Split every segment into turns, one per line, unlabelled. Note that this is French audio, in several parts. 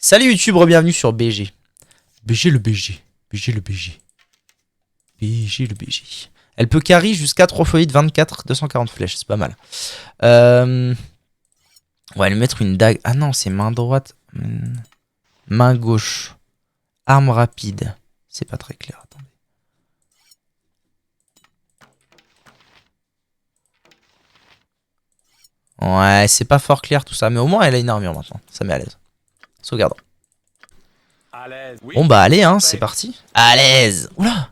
Salut YouTube, bienvenue sur BG. BG le BG. BG le BG. BG le BG. Elle peut carry jusqu'à 3 x 8, 24, 240 flèches, c'est pas mal. On va lui mettre une dague. Ah non, c'est main droite. Main gauche. Arme rapide. C'est pas très clair, attendez. Ouais, c'est pas fort clair tout ça, mais au moins elle a une armure maintenant. Ça met à l'aise. Sauvegardons. Bon bah allez, hein, c'est parti. À l'aise. Oula.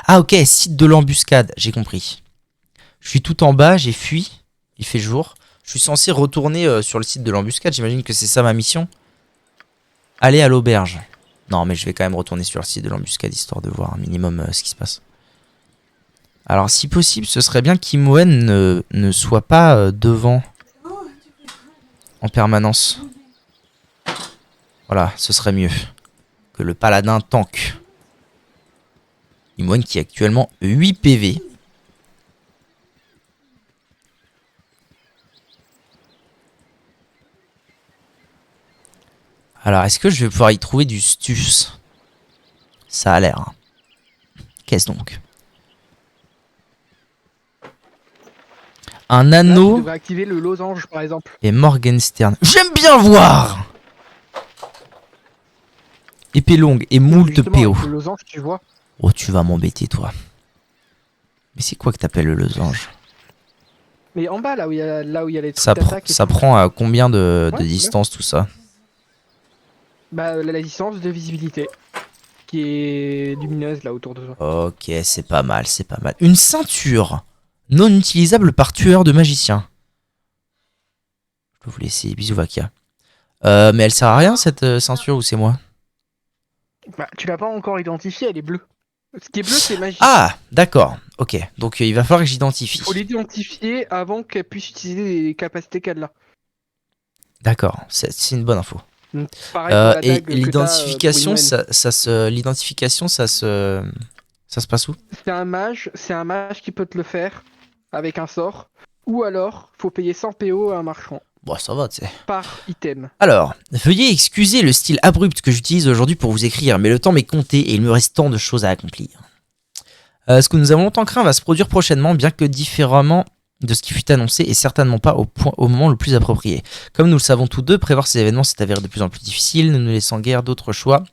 Ah ok, site de l'embuscade, j'ai compris. Je suis tout en bas, j'ai fui. Il fait jour. Je suis censé retourner sur le site de l'embuscade, j'imagine que c'est ça ma mission. Aller à l'auberge. Non mais je vais quand même retourner sur le site de l'embuscade, histoire de voir un minimum ce qui se passe. Alors si possible, ce serait bien qu'Imoen ne soit pas devant en permanence. Voilà, ce serait mieux que le paladin tank. Imoen qui a actuellement 8 PV. Alors, est-ce que je vais pouvoir y trouver du stus? Ça a l'air. Hein. Qu'est-ce donc? Un anneau.
Là, tu devrais activer le losange par exemple.
Et Morgenstern. J'aime bien voir. Épée longue et moult PO.
Le losange, tu vois.
Oh, tu vas m'embêter, toi. Mais c'est quoi que t'appelles le losange?
Mais en bas, là où il y a les trucs
Ça,
d'attaque.
ça prend à combien de distance tout ça?
Bah, la distance de visibilité. Qui est lumineuse là autour de toi.
Ok, c'est pas mal, c'est pas mal. Une ceinture non utilisable par tueur de magiciens. Je peux vous laisser, bisous Vakia. Mais elle sert à rien cette ceinture ou c'est moi?
Bah, tu l'as pas encore identifiée, elle est bleue. Ce qui est bleu, c'est magique.
Ah, d'accord, ok. Donc il va falloir que j'identifie.
Il faut l'identifier avant qu'elle puisse utiliser les capacités qu'elle a.
D'accord, c'est une bonne info.
Pareil pour la
et
dague
l'identification,
que t'as,
ça se passe où?
c'est un mage qui peut te le faire avec un sort. Ou alors, faut payer 100 PO à un marchand.
Bon, ça va, tu sais.
Par item.
Alors, veuillez excuser le style abrupt que j'utilise aujourd'hui pour vous écrire, mais le temps m'est compté et il me reste tant de choses à accomplir. Ce que nous avons longtemps craint va se produire prochainement, bien que différemment de ce qui fut annoncé et certainement pas au moment le plus approprié. Comme nous le savons tous deux, prévoir ces événements s'est avéré de plus en plus difficile, ne nous laissant guère d'autre choix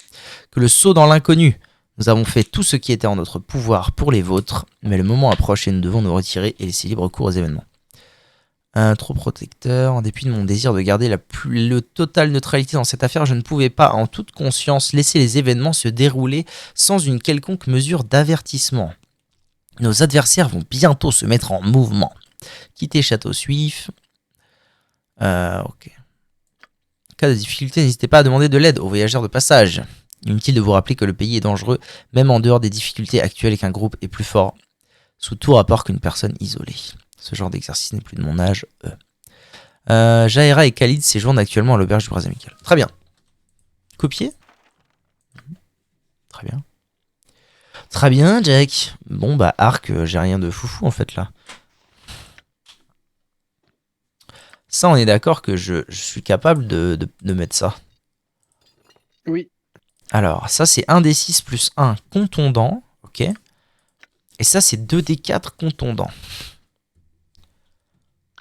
que le saut dans l'inconnu. Nous avons fait tout ce qui était en notre pouvoir pour les vôtres, mais le moment approche et nous devons nous retirer et laisser libre cours aux événements. Un trop protecteur, en dépit de mon désir de garder le totale neutralité dans cette affaire, je ne pouvais pas, en toute conscience, laisser les événements se dérouler sans une quelconque mesure d'avertissement. Nos adversaires vont bientôt se mettre en mouvement. Quittez Château Suif. Ok. En cas de difficulté, n'hésitez pas à demander de l'aide aux voyageurs de passage. Inutile de vous rappeler que le pays est dangereux, même en dehors des difficultés actuelles et qu'un groupe est plus fort sous tout rapport qu'une personne isolée. Ce genre d'exercice n'est plus de mon âge. Jaira et Khalid séjournent actuellement à l'auberge du Bras Amical. Très bien. Copier. Très bien. Très bien, Jack. Bon, bah, arc, j'ai rien de foufou en fait là. Ça, on est d'accord que je suis capable de mettre ça.
Oui.
Alors, ça, c'est 1d6 plus 1 contondant. Ok. Et ça, c'est 2d4 contondant.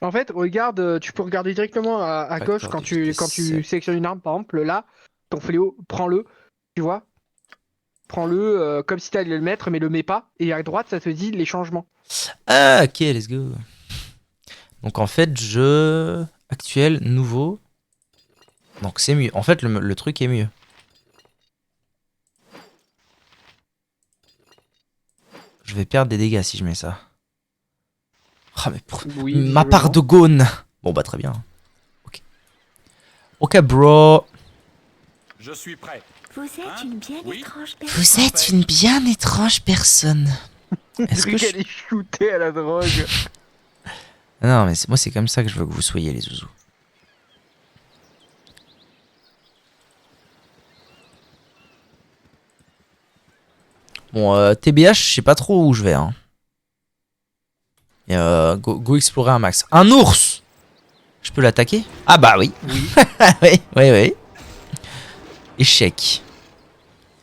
En fait, regarde, tu peux regarder directement à gauche quand tu sélectionnes une arme, par exemple, là, ton fléau, prends-le, tu vois. Prends-le comme si t'allais le mettre, mais le mets pas. Et à droite, ça te dit les changements.
Ah, ok, let's go. Donc en fait, actuel, nouveau. Donc c'est mieux. En fait, le truc est mieux. Je vais perdre des dégâts si je mets ça. Ah, mais
oui,
ma part de gone. Bon, bah très bien. Ok. Ok, bro.
Je suis prêt.
Vous êtes une bien étrange personne.
Vous êtes une bien étrange personne. Est-ce que
elle est shootée à la drogue.
Non, mais moi, c'est comme ça que je veux que vous soyez, les zouzous. Bon, TBH, je sais pas trop où je vais. Hein. Et go explorer un max. Un ours! Je peux l'attaquer? Ah bah oui.
Oui.
oui, oui, oui. Échec.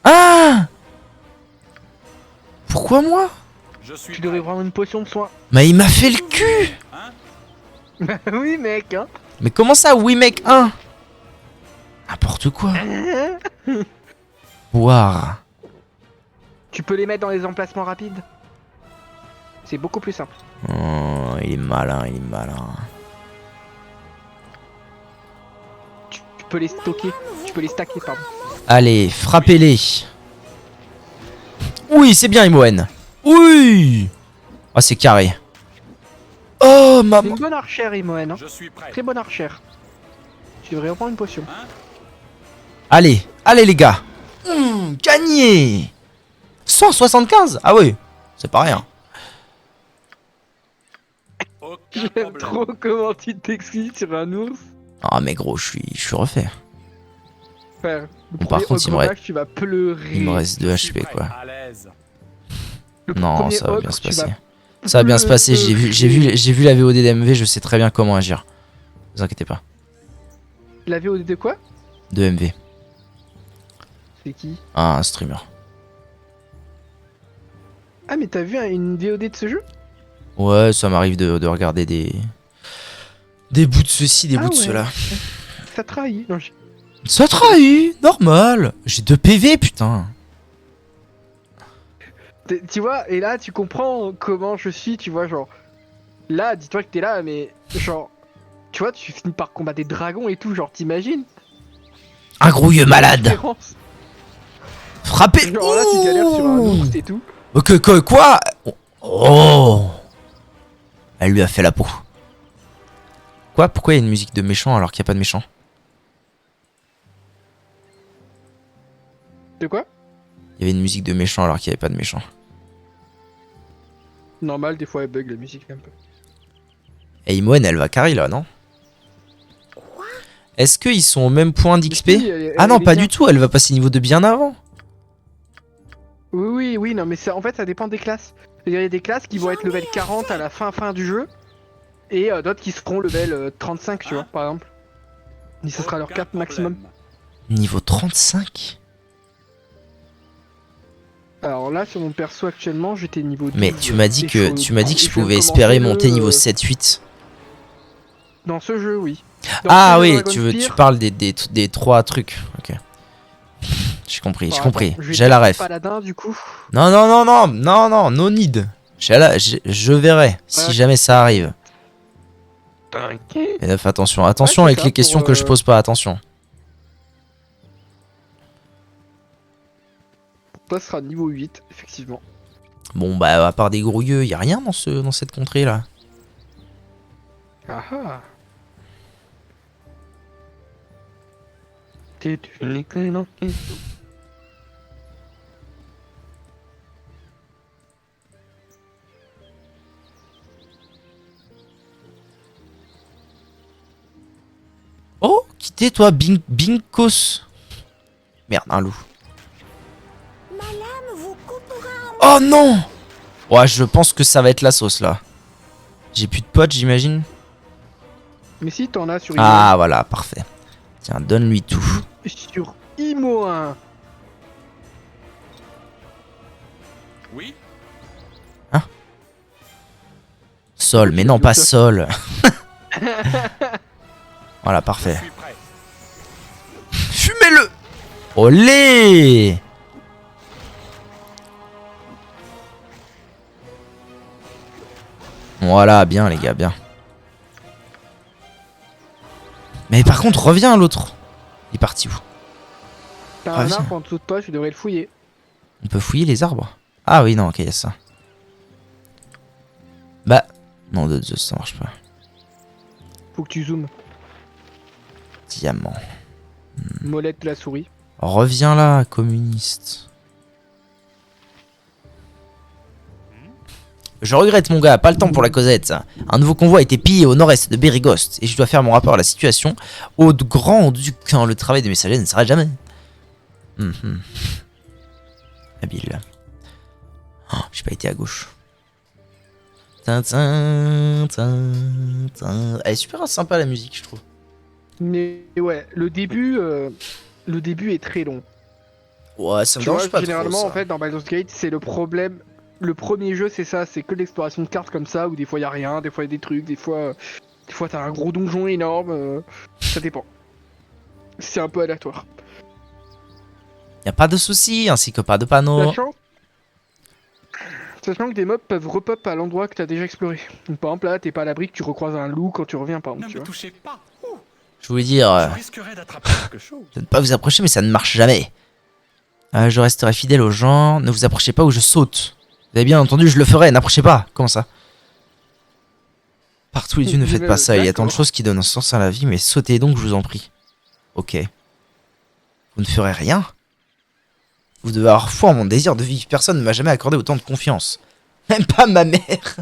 Ah! Pourquoi moi?
Je suis
Tu
prêt.
devrais prendre une potion de soin.
Mais il m'a fait le cul!
Hein?
Oui, mec, hein.
Mais comment ça, oui mec 1? N'importe quoi. Boire.
Tu peux les mettre dans les emplacements rapides. C'est beaucoup plus simple.
Oh, il est malin, il est malin.
Tu peux les stocker. Tu peux les stacker, pardon.
Allez, frappez-les. Oui, c'est bien, Imoen. Oui. Oh, c'est carré. Oh,
C'est
maman.
une bonne archère, Imoen, hein.
Je suis prêt.
Très bonne archère. Tu devrais reprendre une potion.
Allez, allez les gars. Gagné. 175. Ah oui, c'est pas rien.
Aucun
J'aime
problème.
trop comment tu t'excites sur un ours.
Ah mais gros, je suis refait.
Enfin, le
Bon, par
premier
contre, il me
ogre
reste-
mage, tu vas pleurer.
Il me reste 2
Je suis
HP
prêt,
quoi.
À l'aise.
Le
Non,
premier
ça va bien
ogre,
se
tu
passer.
vas
Ça va bien se passer, j'ai vu la VOD d'MV, je sais très bien comment agir. Ne vous inquiétez pas.
La VOD de quoi?
De MV.
C'est qui?
Ah, un streamer.
Ah, mais t'as vu une VOD de ce jeu?
Ouais, ça m'arrive de regarder des bouts de ceci, des
Ah
bouts de
ouais.
cela.
Ça trahit. Non,
Ça trahit, normal. J'ai 2 PV, putain.
tu vois, et là, tu comprends comment je suis, tu vois, genre. Là, dis-toi que t'es là, mais genre. Tu vois, tu finis par combattre des dragons et tout, genre, t'imagines?
Un grouilleux
La
malade.
différence.
Frappez.
Genre là, tu galères sur un
Ouh.
ours et tout.
Quoi? Oh. Elle lui a fait la peau. Quoi? Pourquoi il y a une musique de méchant alors qu'il n'y a pas de méchant?
De quoi?
Il y avait une musique de méchant alors qu'il n'y avait pas de méchant.
Normal, des fois, elle bug la musique un peu.
Et Imoen, elle va carry là, non? Est-ce qu'ils sont au même point d'XP?
Si,
Ah non,
elle est
pas
bien.
du tout, elle va passer niveau de bien avant.
Oui, non, mais en fait, ça dépend des classes. Il y a des classes qui vont être level 40 à la fin du jeu, et d'autres qui seront level 35, tu vois, par exemple. Et ce sera leur
Aucun
cap maximum.
problème.
Niveau 35?
Alors là, sur mon perso actuellement, j'étais niveau 12.
Mais tu m'as dit
Et
que
je
je
viens
pouvais
de
espérer
commencer
monter
le,
niveau 7-8.
Dans ce jeu, oui. Dans
Ah
Fire
oui,
Dragon
tu
Spear,
parles des 3 trucs. Ok. J'ai compris, j'ai
bon,
compris.
attends, je vais
J'ai la
faire
ref.
Paladin, du coup.
Non, no need. Je verrai si
Ouais.
jamais ça arrive.
T'inquiète.
Mais attention, attention
Ouais, c'est
avec
ça,
les questions
pour,
que je pose pas, attention.
Toi, ce sera niveau 8, effectivement.
Bon bah à part des grouilleux, y a rien dans cette contrée là.
Ah ah. T'es une excellente question.
Oh, quittez toi, Binkos. Merde, un loup.
Ma lame vous coupera en
Oh non! Ouais, je pense que ça va être la sauce là. J'ai plus de potes, j'imagine.
Mais si t'en as sur
Ah voilà, parfait. Tiens, donne-lui tout.
Sur Imo 1.
Oui.
Sol, mais non, pas sol. Voilà,
Je
parfait.
suis prêt.
Fumez-le! Olé! Voilà, bien les gars, bien. Mais par contre, reviens l'autre. Il est parti où?
T'as
Ah,
un
viens.
arbre en dessous de toi, tu devrais le fouiller.
On peut fouiller les arbres? Ah oui, non, ok, y a ça. Bah, non, de Zeus, ça marche pas.
Faut que tu zoomes.
Diamant.
Molette de la souris.
Reviens là, communiste. Je regrette mon gars, pas le temps pour la causette. Un nouveau convoi a été pillé au nord-est de Berigost et je dois faire mon rapport à la situation au grand-duc quand le travail des messagers ne s'arrête jamais. Habile. Oh, j'ai pas été à gauche. Tin, tin, tin, tin. Elle est super sympa la musique, je trouve.
Mais ouais, le début, le début est très long.
Ouais, ça me
Tu vois,
dérange pas
généralement,
trop, ça.
en fait, dans Baldur's Gate, c'est le problème. Le premier jeu, c'est ça, c'est que l'exploration de cartes comme ça, où des fois il y a rien, des fois il y a des trucs, des fois t'as un gros donjon énorme. Ça dépend. C'est un peu aléatoire.
Y a pas de souci, ainsi que pas de panneau.
Sachant que des mobs peuvent repop à l'endroit que t'as déjà exploré. Donc, par exemple, là, t'es pas à l'abri que tu recroises un loup quand tu reviens, par
Ne
exemple. Tu
me
vois.
touchez pas.
Je voulais dire,
Je risquerais d'attraper quelque chose.
de ne pas vous approcher, mais ça ne marche jamais. Je resterai fidèle aux gens. Ne vous approchez pas ou je saute. Vous avez bien entendu, je le ferai. N'approchez pas. Comment ça? Par tous les dieux, ne faites pas ça. Il y a tant de choses qui donnent un sens à la vie, mais sautez donc, je vous en prie. Ok. Vous ne ferez rien? Vous devez avoir foi en mon désir de vivre. Personne ne m'a jamais accordé autant de confiance. Même pas ma mère.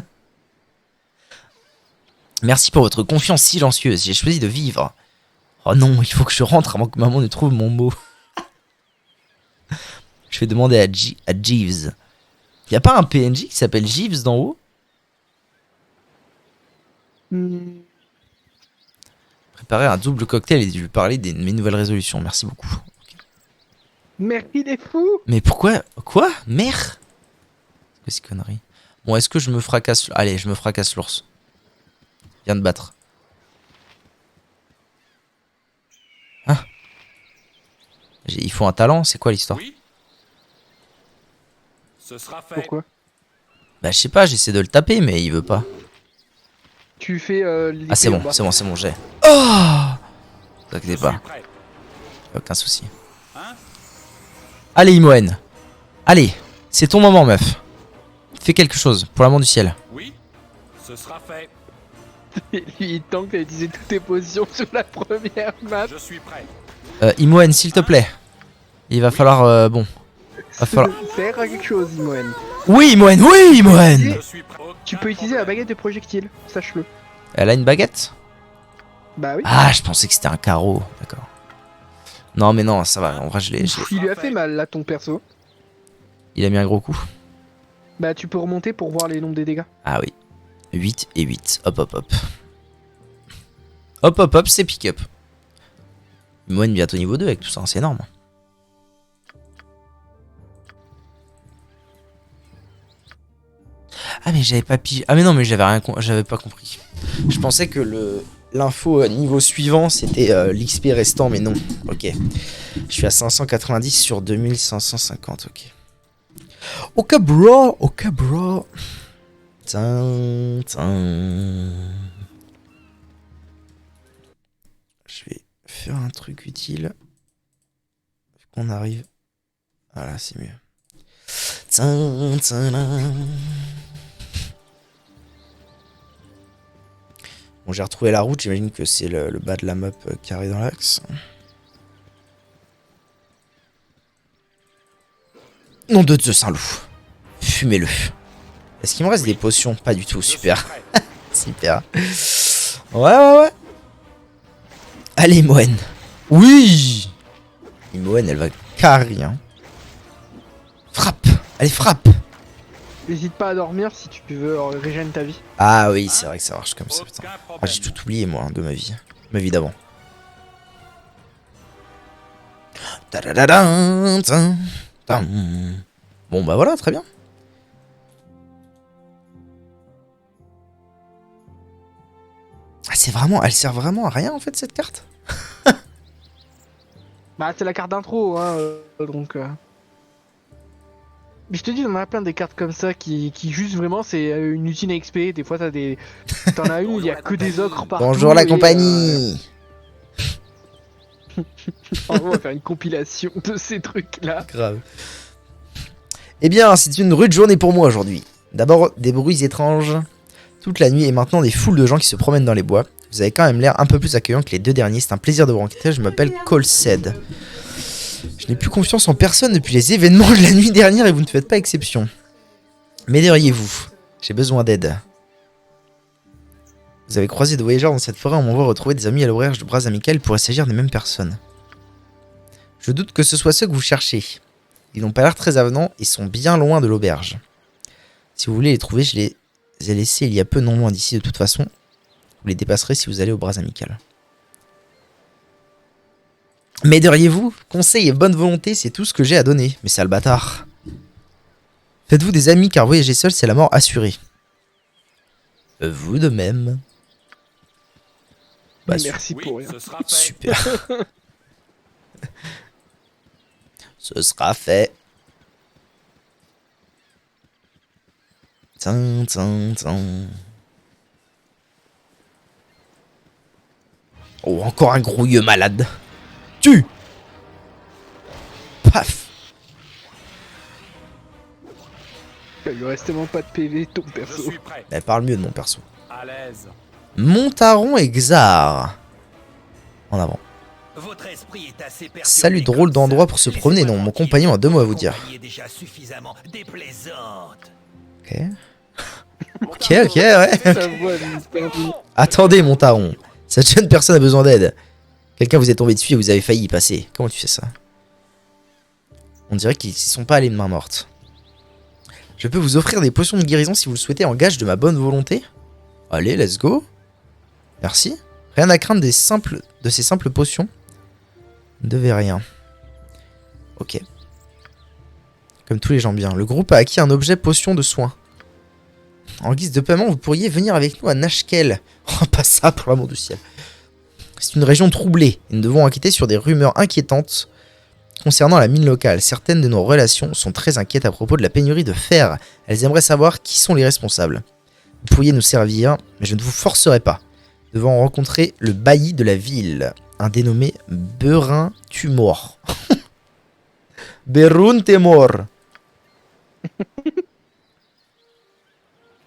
Merci pour votre confiance silencieuse. J'ai choisi de vivre. Oh non, il faut que je rentre avant que maman ne trouve mon mot. Je vais demander à Jeeves. Y a pas un PNJ qui s'appelle Jeeves d'en haut? Préparer un double cocktail et lui parler de mes nouvelles résolutions. Merci beaucoup. Okay.
Merci des fous.
Mais pourquoi? Quoi? Mère? C'est quoi ces conneries? Bon, est-ce que je me fracasse? Allez, je me fracasse l'ours. Viens de battre. Hein? Il faut un talent, c'est quoi l'histoire?
Oui. Ce sera fait.
Pourquoi?
Bah je sais pas, j'essaie de le taper mais il veut pas.
Tu fais les
Ah c'est bon,
combats.
c'est bon, j'ai. Oh! Ne t'inquiète
Je
pas,
suis prêt.
aucun souci.
Hein?
Allez Imoen, allez, c'est ton moment meuf. Fais quelque chose, pour l'amour du ciel.
Oui. Ce sera fait.
Il tente qu'à utiliser toutes tes positions sur la première map.
Je suis prêt.
Imoen, s'il te plaît. Il va falloir, bon. Va falloir...
Faire à quelque chose, Imoen.
Oui Imoen, oui Imoen!
Je suis prêt.
Tu peux utiliser la baguette de projectile, sache-le.
Elle a une baguette?
Bah oui.
Ah, je pensais que c'était un carreau, d'accord. Non mais non, ça va, en vrai je l'ai...
Il lui a fait mal là ton perso.
Il a mis un gros coup.
Bah tu peux remonter pour voir les nombres des dégâts.
Ah oui. 8 et 8. Hop, hop, hop. Hop, hop, hop, c'est pick-up. Imoen bientôt niveau 2 avec tout ça, c'est énorme. Ah mais j'avais pas pigé. Ah mais non mais j'avais pas compris. Je pensais que l'info niveau suivant c'était l'XP restant mais non. Ok. Je suis à 590 sur 2550, ok. Ok bro, ok bro. Tin, tin. Je vais faire un truc utile. Qu'on arrive. Voilà, c'est mieux. Tin, tin, tin. Bon, j'ai retrouvé la route, j'imagine que c'est le bas de la map carré dans l'axe. Nom de Dieu Saint-Loup. Fumez-le. Est-ce qu'il me reste des potions? Pas du tout, super. Super. Ouais. Allez, Imoen. Oui! Imoen, elle va carry, hein. Frappe! Allez, frappe!
N'hésite pas à dormir si tu veux régénérer ta vie.
Ah oui, c'est vrai que ça marche comme ça, putain.
Aucun
Ah,
problème.
j'ai tout oublié, moi, de ma vie. Ma vie d'avant. Bon, bah voilà, très bien. Ah, c'est vraiment... Elle sert vraiment à rien, en fait, cette carte?
Bah c'est la carte d'intro, hein, donc... Mais je te dis, on en a plein des cartes comme ça qui juste vraiment c'est une usine à XP. Des fois t'as des... T'en as une où il y a que des ocres partout.
Bonjour la
et,
compagnie.
On va faire une compilation de ces trucs là.
Grave. Eh bien, c'est une rude journée pour moi aujourd'hui. D'abord, des bruits étranges toute la nuit et maintenant des foules de gens qui se promènent dans les bois. Vous avez quand même l'air un peu plus accueillant que les deux derniers. C'est un plaisir de vous rencontrer. Je m'appelle Colsed. Je n'ai plus confiance en personne depuis les événements de la nuit dernière et vous ne faites pas exception. M'aideriez-vous? J'ai besoin d'aide. Vous avez croisé des voyageurs dans cette forêt, on m'envoie retrouver des amis à l'auberge de Bras Amical pour s'agir des mêmes personnes. Je doute que ce soit ceux que vous cherchez. Ils n'ont pas l'air très avenants et sont bien loin de l'auberge. Si vous voulez les trouver, je les ai laissés il y a peu non loin d'ici de toute façon. Vous les dépasserez si vous allez au Bras Amical. M'aideriez-vous? Conseils et bonne volonté, c'est tout ce que j'ai à donner. Mais sale bâtard. Faites-vous des amis car voyager seul, c'est la mort assurée. Vous de même. Bah,
Merci
Oui,
pour rien.
ce sera fait.
super. Ce sera fait. Tin, tin, tin. Oh, encore un grouilleux malade. Tue. Paf.
Il lui reste tellement pas de PV, ton
Je
perso.
suis prêt.
Elle parle mieux de mon perso.
À l'aise.
Montaron et Xar. En avant.
Votre esprit est assez perturbé
Salut, drôle
comme
d'endroit
ça.
pour se
Laissez-moi
promener. Non, mon
tranquille.
compagnon a 2 mots à vous
Votre
dire.
compagnie est déjà suffisamment déplaisante.
Ok. Ok, ok, ouais.
Sa voix, elle est perdue.
Attendez, Montaron. Cette jeune personne a besoin d'aide. Quelqu'un vous est tombé dessus et vous avez failli y passer. Comment tu fais ça? On dirait qu'ils s'y sont pas allés de main morte. Je peux vous offrir des potions de guérison si vous le souhaitez en gage de ma bonne volonté. Allez, let's go. Merci. Rien à craindre de ces simples potions. Ne devez rien. Ok. Comme tous les gens bien. Le groupe a acquis un objet potion de soin. En guise de paiement, vous pourriez venir avec nous à Nashkel. Oh, pas ça, pour l'amour du ciel. C'est une région troublée. Et nous devons enquêter sur des rumeurs inquiétantes concernant la mine locale. Certaines de nos relations sont très inquiètes à propos de la pénurie de fer. Elles aimeraient savoir qui sont les responsables. Vous pourriez nous servir, mais je ne vous forcerai pas. Nous devons rencontrer le bailli de la ville, un dénommé Berin Tumor. Berun Temor.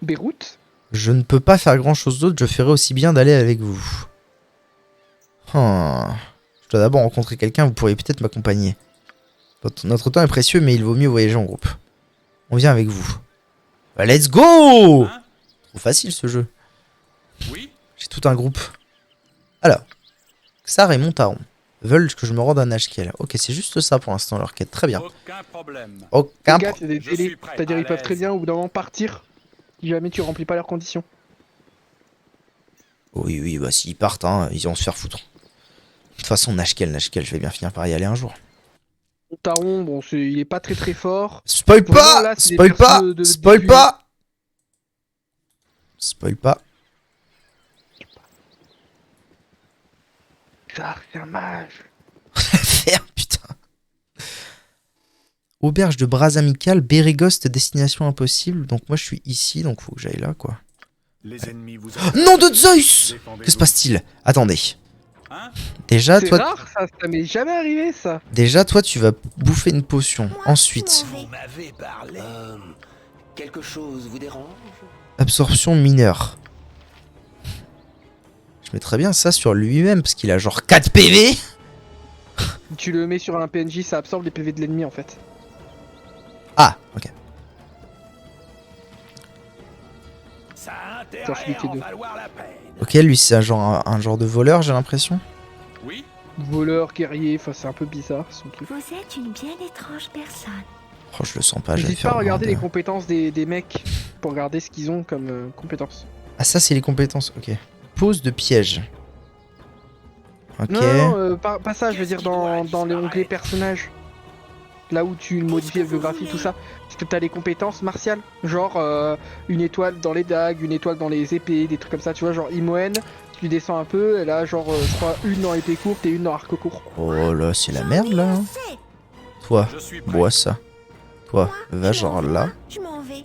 Beyrouth?
Je ne peux pas faire grand chose d'autre, je ferai aussi bien d'aller avec vous. Je dois d'abord rencontrer quelqu'un, vous pourriez peut-être m'accompagner. Notre temps est précieux, mais il vaut mieux voyager en groupe. On vient avec vous. Bah, let's go!
Hein?
Trop facile ce jeu.
Oui.
J'ai tout un groupe. Alors, Xar et Montaron veulent que je me rende à Nashkel. Ok, c'est juste ça pour l'instant leur quête. Très bien.
Aucun problème.
Aucun
Fais gaffe, il y a des
Je
délais.
suis prêt.
C'est-à-dire,
À
ils peuvent très
l'aise.
bien au bout d'un moment partir si jamais tu remplis pas leurs conditions.
Oui, oui, bah s'ils partent, hein, ils vont se faire foutre. De toute façon, Nashkel, je vais bien finir par y aller un jour.
Taron, bon, il est pas très très fort.
Spoil
Vraiment,
pas!
là, c'est des
Spoil pas!
persos de
Spoil
début.
pas! Spoil pas.
Ça, c'est un mage.
Faire, putain. Auberge de bras amical, Bérégost, destination impossible. Donc moi je suis ici, donc faut que j'aille là, quoi.
Les ennemis vous.
Nom de Zeus!
Défendez-vous.
Que se passe-t-il? Attendez.
Hein?
Déjà,
C'est
toi,
rare, ça m'est jamais arrivé, ça.
tu vas bouffer une potion. Ensuite,
Vous m'avez parlé.
Quelque chose vous dérange?
absorption mineure. Je mettrais bien ça sur lui-même, parce qu'il a genre 4 PV.
Tu le mets sur un PNJ, ça absorbe les PV de l'ennemi en fait.
Ah, ok.
Ça a
J'en
intérêt
suis
à en
deux.
valoir la peine.
Ok, lui c'est un genre de voleur, j'ai l'impression.
Oui.
Voleur, guerrier, enfin c'est un peu bizarre son truc.
Vous êtes une bien étrange personne.
Oh, je le sens pas, je vais
N'hésite
faire
pas à regarder
un
les
de-
compétences des mecs pour regarder ce qu'ils ont comme compétences.
Ah, ça c'est les compétences, ok. Pose de piège. Ok.
Non, pas ça, je veux dire dans les onglets personnages. Là où tu modifies la biographie, tout ça. Parce que t'as les compétences martiales. Genre une étoile dans les dagues, une étoile dans les épées, des trucs comme ça. Tu vois, genre Imoen, tu descends un peu, et là, genre, je crois, une dans épée courte et une dans arc court.
Oh là, c'est la merde là. hein. Toi,
Je suis prêt.
bois ça. Toi, va
Je
genre
m'en
là.
vais, Je m'en vais.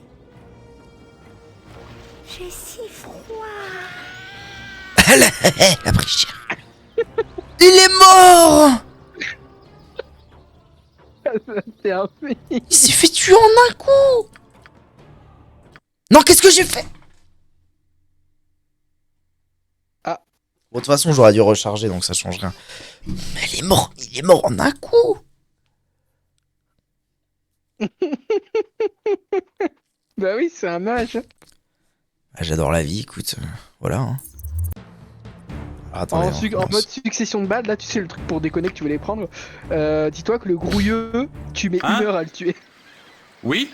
J'ai si froid.
Elle a pris cher. Il est mort!
C'est un peu...
Il s'est fait tuer en un coup! Non, qu'est-ce que j'ai fait?
Ah.
Bon, de toute façon, j'aurais dû recharger, donc ça change rien. Mais il est mort en un coup!
Bah oui, c'est un mage.
Ah, j'adore la vie, écoute. Voilà. Hein. Alors, attendez, on
En
commence.
mode succession de balles, là tu sais le truc pour déconner que tu voulais prendre. Dis-toi que le grouilleux, tu mets
Hein
1 heure à le tuer.
Oui.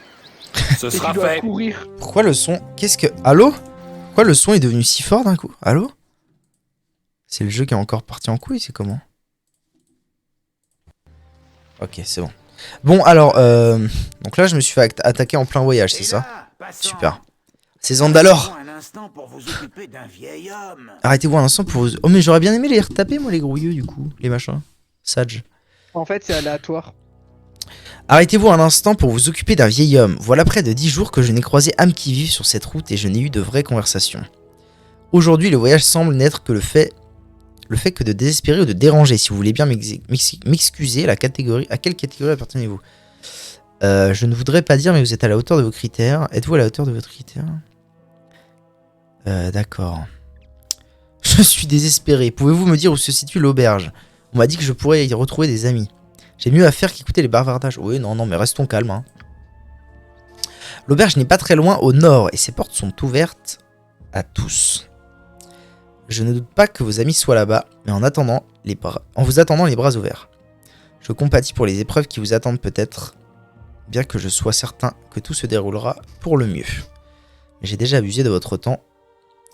Ce
Et
sera
tu dois
fait.
courir.
Pourquoi le son... Qu'est-ce que... Allô? Pourquoi le son est devenu si fort d'un coup? Allô? C'est le jeu qui est encore parti en couille, c'est comment? Ok, c'est bon. Bon, alors, donc là, je me suis fait attaquer en plein voyage, c'est ça? Super. C'est Zandalore.
Un instant pour vous occuper d'un vieil homme.
Arrêtez-vous un instant pour vous... Oh, mais j'aurais bien aimé les retaper, moi, les grouilleux, du coup. Les machins. Sage.
En fait, c'est aléatoire.
Arrêtez-vous un instant pour vous occuper d'un vieil homme. Voilà près de 10 jours que je n'ai croisé âme qui vive sur cette route et je n'ai eu de vraies conversations. Aujourd'hui, le voyage semble n'être que le fait que de désespérer ou de déranger. Si vous voulez bien m'excuser, à quelle catégorie appartenez-vous? Je ne voudrais pas dire, mais vous êtes à la hauteur de vos critères. Êtes-vous à la hauteur de votre critère? D'accord. Je suis désespéré. Pouvez-vous me dire où se situe l'auberge? On m'a dit que je pourrais y retrouver des amis. J'ai mieux à faire qu'écouter les bavardages. Oui, non, mais restons calmes. Hein. L'auberge n'est pas très loin au nord et ses portes sont ouvertes à tous. Je ne doute pas que vos amis soient là-bas, mais en vous attendant les bras ouverts. Je compatis pour les épreuves qui vous attendent peut-être, bien que je sois certain que tout se déroulera pour le mieux. Mais j'ai déjà abusé de votre temps.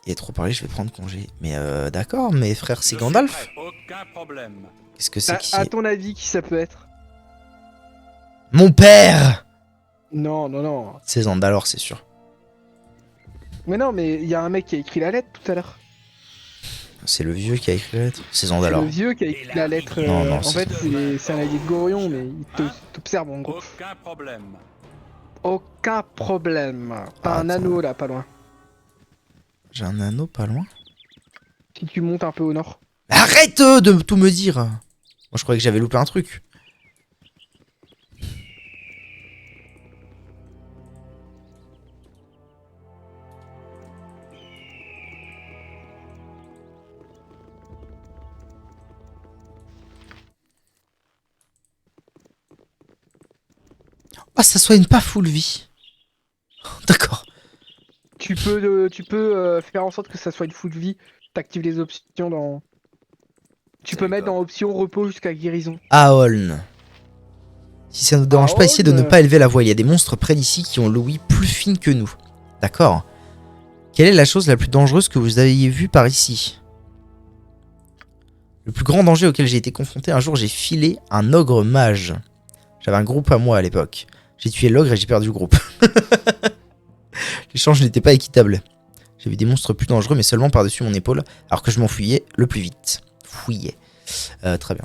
Et trop parlé, je vais prendre congé. Mais d'accord, mes frères, c'est Gandalf.
Aucun problème.
Qu'est-ce que c'est qui
À ton avis, qui ça peut être?
Mon père!
Non, non, non.
C'est Zandalore, c'est sûr.
Mais non, mais il y a un mec qui a écrit la lettre tout à l'heure.
C'est le vieux qui a écrit la lettre. C'est
C'est
Zandalore.
le vieux qui a écrit la lettre.
Non,
En fait, c'est un allié de Gorion, mais il t'observe en gros.
Aucun problème.
Aucun problème. T'as un
Attends.
anneau là, pas loin.
J'ai un anneau pas loin.
Si tu montes un peu au nord.
Arrête de tout me dire. Moi, je croyais que j'avais loupé un truc. Ah, ça soigne pas full vie. D'accord.
Tu peux faire en sorte que ça soit une full vie. T'actives les options dans. Tu peux mettre dans option repos jusqu'à guérison.
Aoln. Si ça ne vous dérange pas, essayez de ne
Aoln.
pas élever la voix. Il y a des monstres près d'ici qui ont l'ouïe plus fine que nous. D'accord. Quelle est la chose la plus dangereuse que vous ayez vue par ici? Le plus grand danger auquel j'ai été confronté, un jour j'ai filé un ogre mage. J'avais un groupe à moi à l'époque. J'ai tué l'ogre et j'ai perdu le groupe. L'échange n'était pas équitable. J'ai vu des monstres plus dangereux, mais seulement par-dessus mon épaule, alors que je m'enfuyais le plus vite. Fouillais. Très bien.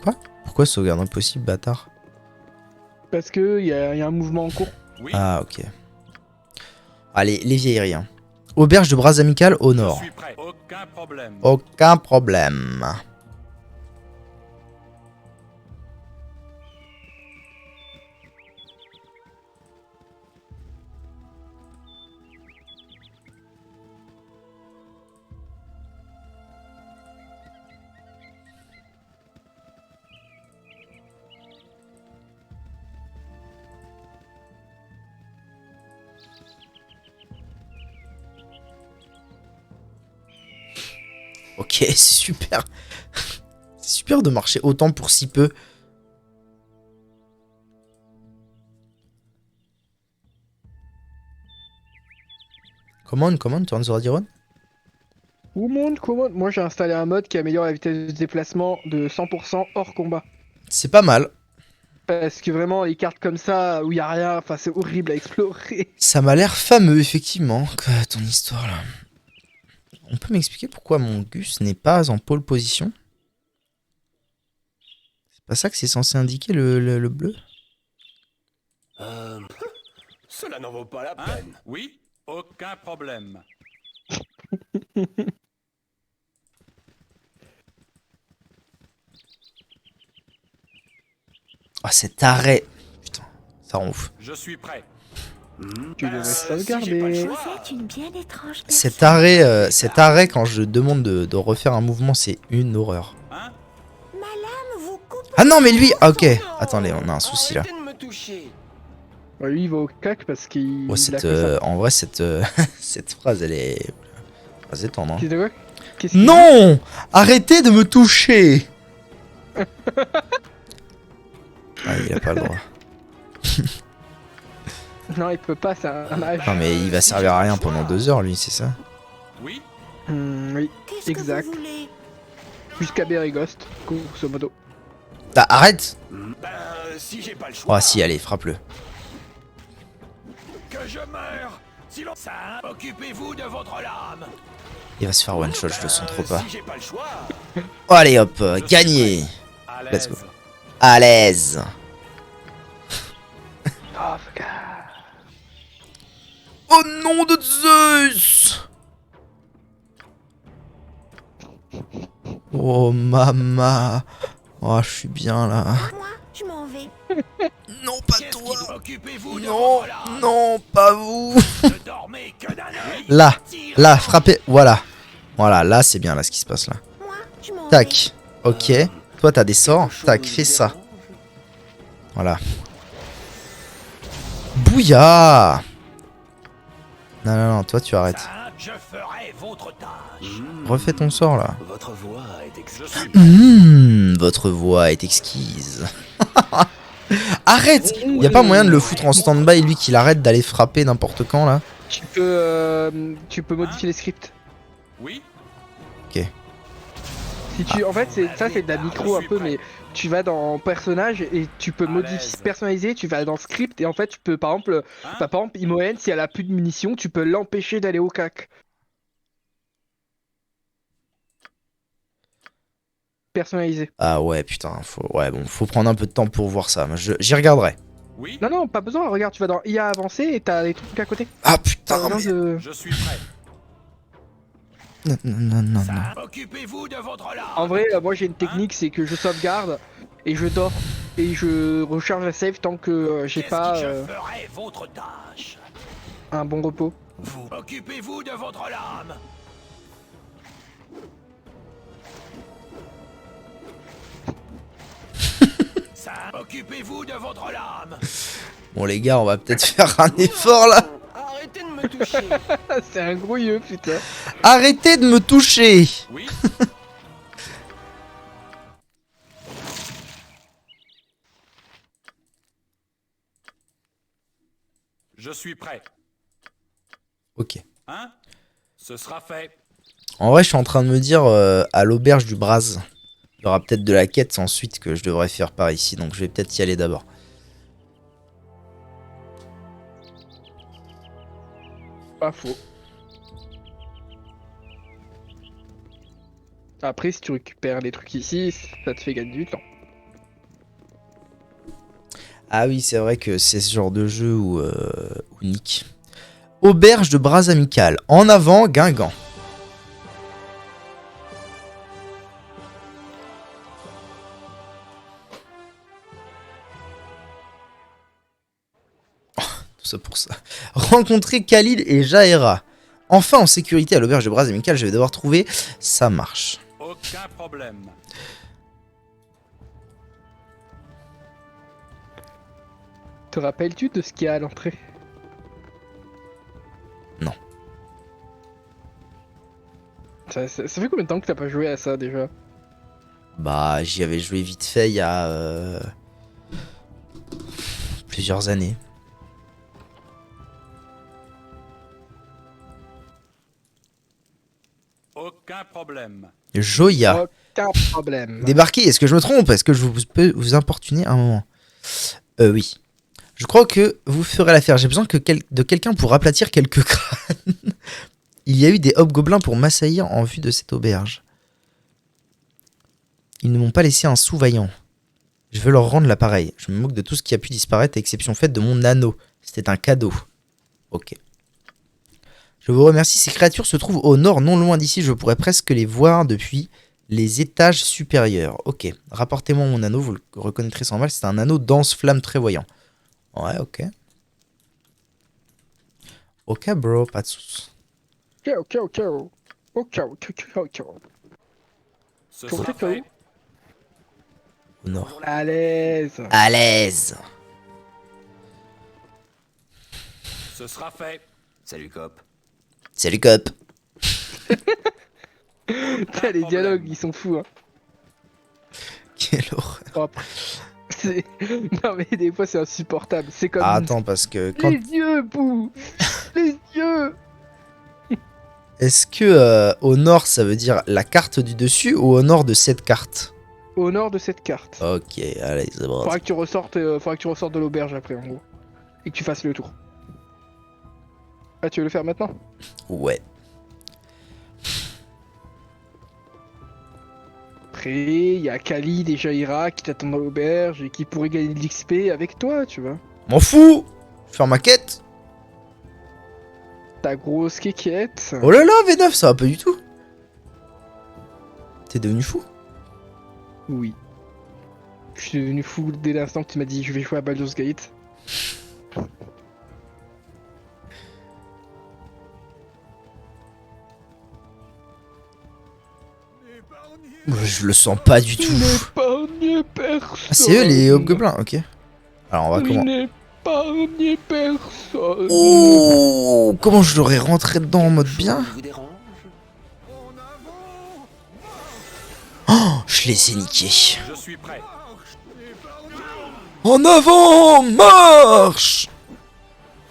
Quoi? Pourquoi sauvegarde impossible, bâtard?
Parce que y a un mouvement en cours.
Oui,
Ah, ok. Allez, les vieilleries. Hein. Auberge de bras amical au
je
nord.
suis prêt. Aucun problème.
Aucun problème. Ok, c'est super. C'est super de marcher autant pour si peu. Comment, Torrent Zoradiron?
Comment? Moi j'ai installé un mode qui améliore la vitesse de déplacement de 100% hors combat.
C'est pas mal.
Parce que vraiment, les cartes comme ça, où il y a rien, enfin c'est horrible à explorer.
Ça m'a l'air fameux, effectivement, que ton histoire là. On peut m'expliquer pourquoi mon Gus n'est pas en pole position? C'est pas ça que c'est censé indiquer le bleu?
Cela n'en vaut pas la
Hein?
peine.
Oui, aucun problème.
Ah, cet arrêt. Putain, ça rend ouf.
Je suis prêt.
Tu devrais
Si j'ai pas le
sauvegarder.
choix.
Vous êtes une bien étrange
Cet
personne.
arrêt, quand je demande de refaire un mouvement, c'est une horreur.
Hein?
Ma lame vous coupe.
Ah non, mais lui, ah, ok. Attendez, on a un souci là.
Arrêtez de me toucher.
Ouais, lui il va au cac parce qu'il.
Oh,
il a fait ça.
en vrai, cette phrase, elle est assez tendre. Hein.
Qu'est-ce que- qu'est-ce qu'il
Non! Arrêtez de me toucher! Ah, il a pas le droit.
dit Non, il peut pas, c'est un mage.
Non, mais il va servir à rien pendant 2 heures, lui, c'est ça?
Oui,
Oui.
Qu'est-ce
Exact.
que vous voulez?
Plus Kaber et Ghost, grosso modo.
Ah, arrête.
Ben, si j'ai pas le choix.
Oh si, allez, frappe-le.
Que je meure. Sinon, ça, occupez-vous de votre lame.
Il va se faire one shot, je le sens trop pas.
Si j'ai pas le choix.
Oh, allez hop, gagné.
À
Let's go.
l'aise.
À l'aise.
Oh, fuck.
Oh nom de Zeus. Oh mama. Oh, je suis bien là.
Moi, je m'en vais.
Non, pas
Qu'est-ce
toi.
qui- Occupez-vous de
Non,
votre lame.
non, pas vous.
Ne dormez que d'un œil.
Là,
Tirez.
là, frappez. Voilà. Voilà, là, c'est bien là ce qui se passe là.
Moi, je m'en vais.
Tac. Ok. Toi, t'as des sorts.
Quelque
Tac,
chose
fais
vous
ça.
dérange
Voilà. Bouya. Non, non, non, toi, tu arrêtes.
Ça, je ferai votre tâche.
Refais ton sort là.
Votre voix est exquise.
Je suis
Votre voix est exquise. Arrête. Y a pas moyen de le foutre en stand-by, lui, qu'il arrête d'aller frapper n'importe quand là.
Tu peux modifier les scripts.
Oui.
Si tu, en fait, c'est de la micro un peu, mais tu vas dans personnage et tu peux modifier, personnaliser. Tu vas dans script et en fait, tu peux par exemple,
Hein
par exemple, Imoen, si elle a plus de munitions, tu peux l'empêcher d'aller au cac. Personnalisé.
Ah ouais, putain, faut prendre un peu de temps pour voir ça. J'y regarderai.
Oui.
Non, non, pas besoin. Regarde, tu vas dans IA avancé et t'as les trucs à côté.
Ah
Pas
putain,
besoin
mais...
de...
Je suis prêt.
Non, non, non, non.
Ça, occupez-vous de votre lame.
En vrai, moi j'ai une technique, c'est que je sauvegarde et je dors et je recharge la save tant que j'ai
Qu'est-ce
pas
qui je ferai votre tâche.
un bon repos.
Vous occupez-vous de votre lame. Ça, occupez-vous de votre lame.
Bon les gars, on va peut-être faire un effort là.
Arrêtez de me toucher.
C'est un grouilleux, putain.
Arrêtez de me toucher.
Oui. Je suis prêt.
Ok.
Hein? Ce sera fait.
En vrai, je suis en train de me dire à l'auberge du Braz, il y aura peut-être de la quête ensuite que je devrais faire par ici, donc je vais peut-être y aller d'abord.
Pas faux. Après, si tu récupères les trucs ici, ça te fait gagner du temps.
Ah oui, c'est vrai que c'est ce genre de jeu où Nick. Auberge de Braz amical. En avant, Guingamp. Tout ça pour ça. Rencontrer Khalil et Jaera. Enfin en sécurité à l'auberge de Braz amical, je vais devoir trouver. Ça marche.
Aucun problème.
Te rappelles-tu de ce qu'il y a à l'entrée?
Non.
Ça fait combien de temps que t'as pas joué à ça déjà?
Bah, j'y avais joué vite fait il y a plusieurs années.
Aucun problème.
Joya.
Aucun problème.
Débarquez, est-ce que je me trompe? Est-ce que je peux vous importuner un moment? Oui. Je crois que vous ferez l'affaire. J'ai besoin de quelqu'un pour aplatir quelques crânes. Il y a eu des hobgoblins pour m'assaillir en vue de cette auberge. Ils ne m'ont pas laissé un sous-vaillant. Je veux leur rendre l'appareil. Je me moque de tout ce qui a pu disparaître, à exception faite de mon anneau. C'était un cadeau. Ok. Je vous remercie. Ces créatures se trouvent au nord, non loin d'ici. Je pourrais presque les voir depuis les étages supérieurs. Ok. Rapportez-moi mon anneau. Vous le reconnaîtrez sans mal. C'est un anneau dense-flamme très voyant. Ouais, ok. Ok, bro. Pas de soucis.
Ok.
Ce
Comment
sera
t'es
fait.
Au nord.
À l'aise.
À l'aise.
Ce sera fait.
Salut cop.
Salut, cop.
Putain, les dialogues, ils sont fous. Hein.
Quelle horreur.
Propre. Non mais des fois c'est insupportable. C'est comme...
Ah, attends, parce que quand...
Les yeux, Bou. Les yeux.
Est-ce que au nord ça veut dire la carte du dessus ou au nord de cette carte?
Au nord de cette carte.
Ok, allez, c'est bon.
Faudra que tu ressortes de l'auberge après en gros. Et que tu fasses le tour. Ah, tu veux le faire maintenant?
Ouais.
Après, il y a Khalid et Jaira qui t'attendent dans l'auberge et qui pourraient gagner de l'XP avec toi, tu vois.
M'en fous. Faire ma quête.
Ta grosse kékette.
Oh là là, V9, ça va pas du tout. T'es devenu fou?
Oui. Je suis devenu fou dès l'instant que tu m'as dit je vais jouer à Baldur's Gate.
Je le sens pas du tout.
N'épargnez personne.
Ah, c'est eux les hobgoblins, ok. Alors on va comment?
N'épargnez personne.
Oh, comment je l'aurais rentré dedans en mode bien?
Vous dérange?
Oh, je les ai niqués.
Je suis prêt.
En avant, marche!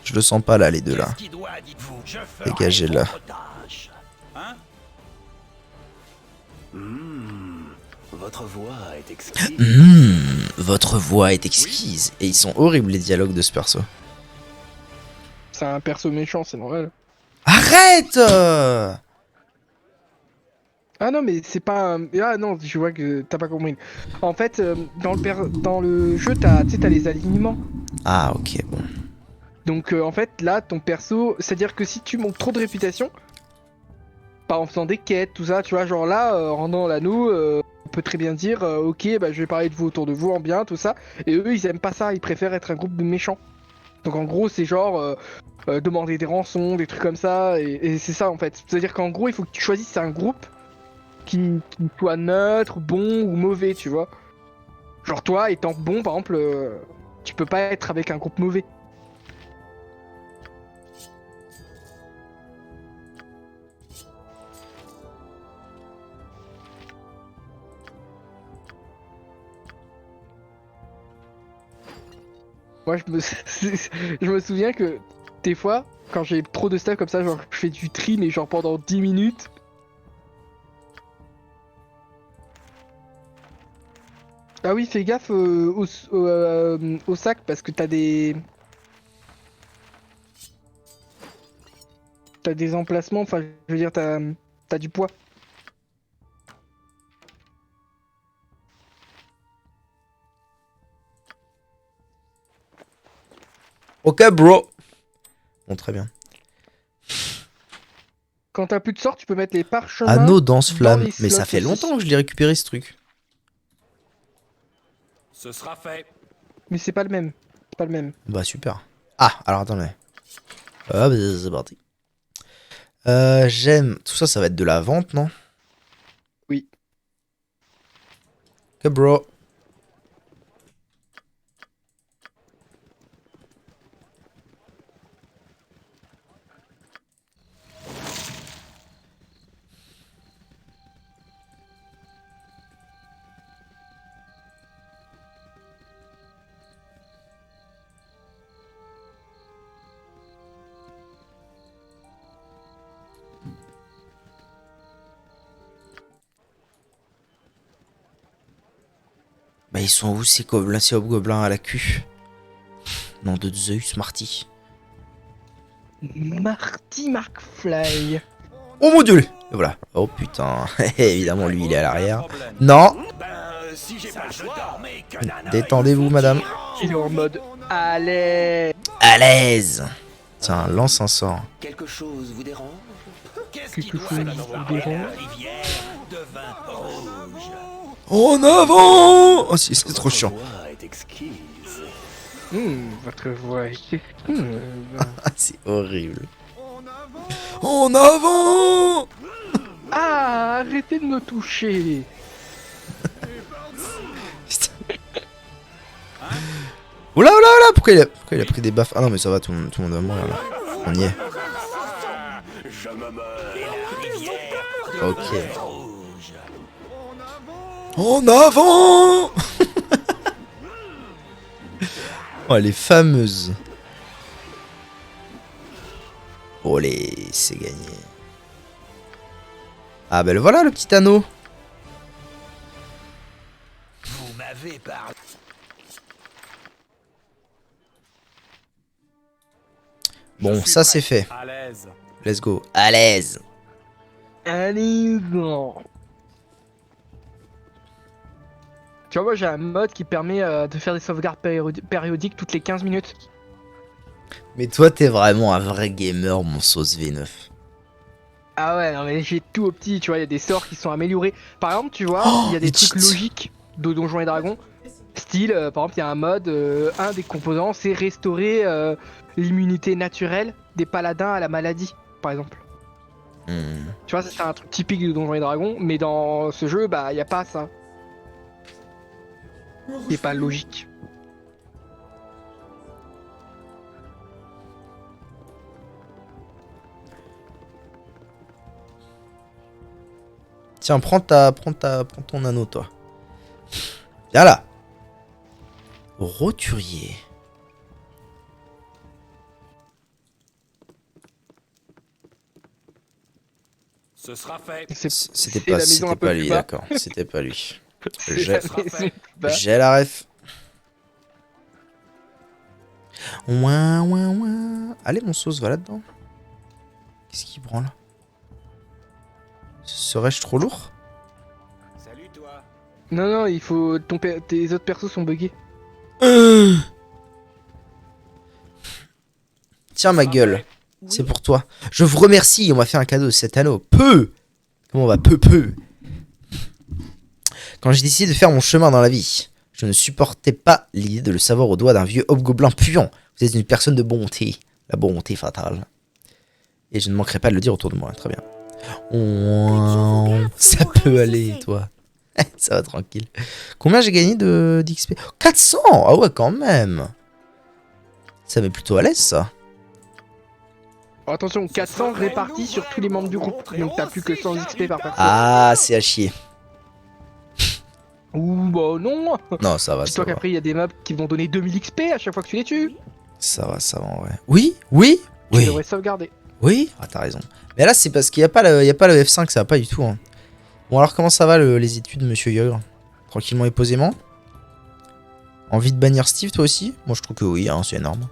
Je le sens pas là, les deux là.
Qu'est-ce qui doit, dites-vous? Je ferai
Dégagez là.
votre tâche.
Hein?
Votre voix est exquise.
Votre voix est exquise. Et ils sont horribles les dialogues de ce perso.
C'est un perso méchant, c'est normal.
Arrête!
Ah non, mais c'est pas un... Ah non, je vois que t'as pas compris. En fait, dans le jeu, t'as les alignements.
Ah ok, bon.
Donc en fait, là, ton perso... C'est-à-dire que si tu montes trop de réputation, par en faisant des quêtes, tout ça, tu vois, genre là, en rendant l'anneau, on peut très bien dire, ok, bah je vais parler de vous autour de vous en bien, tout ça. Et eux, ils aiment pas ça, ils préfèrent être un groupe de méchants. Donc en gros, c'est genre... demander des rançons, des trucs comme ça, et c'est ça en fait. C'est-à-dire qu'en gros, il faut que tu choisisses un groupe qui soit neutre, bon ou mauvais, tu vois. Genre toi, étant bon, par exemple, tu peux pas être avec un groupe mauvais. Moi, je me souviens que des fois, quand j'ai trop de stuff comme ça, genre je fais du tri, mais genre pendant 10 minutes. Ah oui, fais gaffe au sac parce que t'as des... T'as des emplacements, enfin je veux dire, t'as du poids.
Ok bro. Bon très bien.
Quand t'as plus de sorts, tu peux mettre les parchemins.
Anneau danse-flamme.
dans les
Mais ça
slots
fait
aussi.
longtemps que je l'ai récupéré ce truc.
Ce sera fait.
Mais c'est pas le même. C'est pas le même.
Bah super. Ah, alors attendez. Hop, c'est parti. J'aime. Tout ça, ça va être de la vente, non?
Oui.
Ok bro. Bah ils sont où ces gobelins, ces hobgoblins à la queue? Nom de Zeus, Marty.
Marty McFly.
Oh mon dieu! Et voilà. Oh putain. Évidemment, lui il est à l'arrière.
Problème.
Non!
Ben, si j'ai pas le choix, mais que d'un œil,
Détendez-vous, madame.
Il est en mode allez.
À l'aise! Tiens, lance un sort.
Quelque chose vous dérange?
qu'est-ce
Quelque
qui doit
chose
nous
vous
parler
dérange
la rivière de vin rouge?
En avant! Oh si, c'est trop chiant.
Votre voix est exquise.
Votre voix est...
Ah, c'est horrible. En avant!
Ah, arrêtez de me toucher.
Putain. Oula, oula, oula! Pourquoi il a pris des baffes? Ah non, mais ça va, tout le monde va mourir là. On y est.
Je me meurs. Et la rivière
Ok.
rouge.
En avant! Oh, les fameuses. Oh, c'est gagné. Ah ben le voilà le petit anneau.
Vous m'avez parlé.
Bon, ça c'est fait.
À l'aise.
Let's go. À l'aise.
Allez, non. Tu vois, moi j'ai un mode qui permet de faire des sauvegardes périodiques toutes les 15 minutes.
Mais toi, t'es vraiment un vrai gamer, mon sauce V9.
Ah ouais, non mais j'ai tout au petit, tu vois, il y a des sorts qui sont améliorés. Par exemple, tu vois, il y a des
les
trucs
cheats.
logiques de Donjons et Dragons. Style, par exemple, il y a un mode, un des composants, c'est restaurer l'immunité naturelle des paladins à la maladie, par exemple. Tu vois, ça c'est un truc typique de Donjons et Dragons, mais dans ce jeu, bah, il y a pas ça. C'est pas logique.
Tiens, prends ton anneau, toi. Viens là. Roturier.
Ce sera fait.
C'est
C'était
la
pas,
maison
c'était
un peu
pas
plus
lui,
bas.
d'accord. C'était pas lui.
c'est
J'ai
la maison plus bas.
j'ai la ref. Ouin, ouin, ouin. Allez, mon sauce, va là-dedans. Qu'est-ce qu'il branle? Serais-je trop lourd?
Salut toi.
Non, non, il faut. Tes autres persos sont buggés.
Tiens, ma
Ce sera
gueule.
fait.
C'est pour toi. Je vous remercie, on m'a fait un cadeau, cet anneau. Peu. Comment on va peu. Quand j'ai décidé de faire mon chemin dans la vie, je ne supportais pas l'idée de le savoir au doigt d'un vieux hobgoblin puant. Vous êtes une personne de bonté. La bonté fatale. Et je ne manquerai pas de le dire autour de moi, très bien. Oh, ça peut aller, toi. Ça va tranquille. Combien j'ai gagné d'XP? 400. Ah ouais, quand même. Ça met plutôt à l'aise, ça.
Alors, attention, 400 répartis sur tous les membres du groupe. Donc t'as plus que 100 XP par perso.
Ah, c'est à chier.
Ouh, bah non.
Non, ça va, ça
Dis-toi
va.
qu'après, il y a des mobs qui vont donner 2000 XP à chaque fois que tu les tues.
Ça va, en vrai. Oui.
Tu devrais sauvegarder.
Oui, ah, t'as raison. Mais là, c'est parce qu'il n'y a pas le F5, ça va pas du tout. Hein. Bon, alors, comment ça va les études, monsieur Yogre? Tranquillement et posément? Envie de bannir Steve, toi aussi? Moi, je trouve que oui, hein, c'est énorme.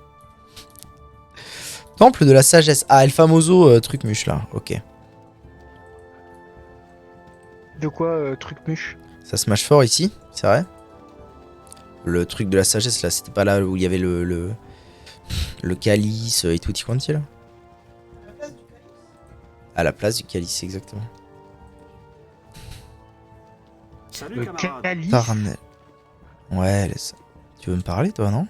Temple de la sagesse. Ah, El Famoso, truc muche, là. Ok.
De quoi, truc muche?
Ça se mâche fort ici, c'est vrai? Le truc de la sagesse, là, c'était pas là où il y avait le calice et tout, quanti, là? À la place du calice, exactement.
Salut
Le
camarade.
calice.
Tarnel. Ouais, laisse. Tu veux me parler, toi, non?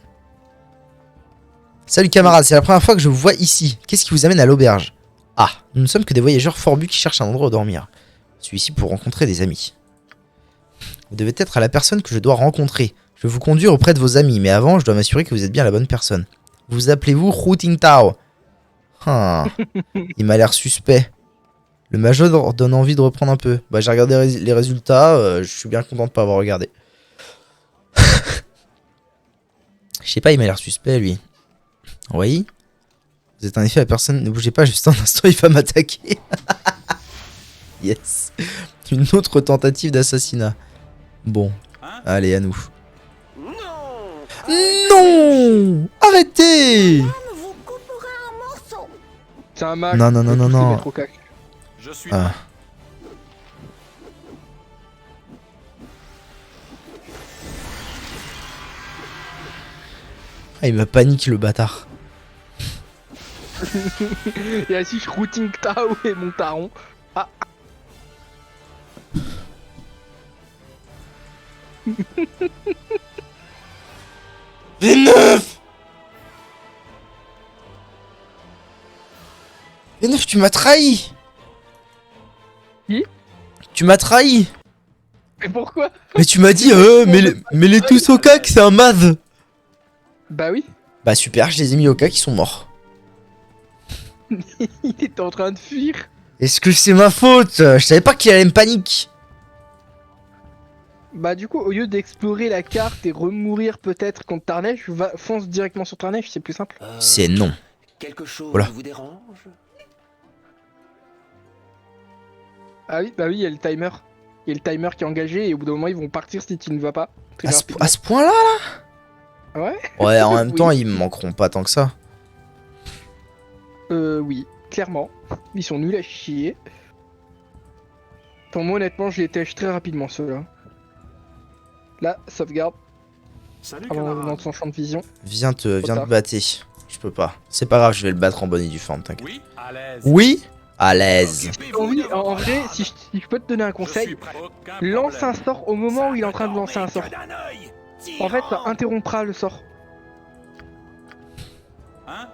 Salut camarades, c'est la première fois que je vous vois ici. Qu'est-ce qui vous amène à l'auberge? Ah, nous ne sommes que des voyageurs forbus qui cherchent un endroit où dormir. Je suis ici pour rencontrer des amis. Vous devez être la personne que je dois rencontrer. Je vais vous conduire auprès de vos amis, mais avant, je dois m'assurer que vous êtes bien la bonne personne. Vous appelez-vous Hu Tao? Ah, il m'a l'air suspect. Le major donne envie de reprendre un peu. Bah, j'ai regardé les résultats, je suis bien content de pas avoir regardé. Je sais pas, il m'a l'air suspect, lui. Oui. Vous êtes en effet la personne. Ne bougez pas, juste un instant, il va m'attaquer. Yes. Une autre tentative d'assassinat. Bon. Allez, à nous. Non. Arrêtez.
vous coupera en morceaux.
C'est un mag.
Non, non,
on
non,
peut
non,
tous les
non.
mettre au cac.
Je suis
Ah. Ah, il m'a paniqué, le bâtard.
Et ainsi, je routing Tao et mon taron. Ah.
V9 V9, tu m'as trahi.
Qui?
Tu m'as trahi.
Mais pourquoi?
Mais tu m'as dit, mets-les tous au cac, c'est un mad.
Bah oui.
Bah super, je les ai mis au cac, ils sont morts.
Il était en train de fuir.
Est-ce que c'est ma faute? Je savais pas qu'il allait me panique.
Bah du coup, au lieu d'explorer la carte et remourir peut-être contre Tarnesh, fonce directement sur Tarnesh, c'est plus simple.
C'est non.
Quelque chose
Voilà.
vous dérange?
Ah oui, bah oui, il y a le timer. Il y a le timer qui est engagé et au bout d'un moment, ils vont partir si tu ne vas pas. Très rapidement.
À ce point-là?
Ouais.
Ouais, en même
Oui.
temps, ils me manqueront pas tant que ça.
Oui, clairement. Ils sont nuls à chier. Attends, moi, honnêtement, je les tèche très rapidement, ceux-là. Là, sauvegarde
Salut,
avant
camarade.
dans son champ de vision.
Viens te
tard.
battre. Je peux pas. C'est pas grave, je vais le battre en bonne et due forme, t'inquiète.
Oui, à l'aise.
Oui? À l'aise.
Oh oui, en vrai, si je peux te donner un conseil, lance un sort au moment où il est en train de lancer un sort. En fait, ça interrompra le sort.
Hein?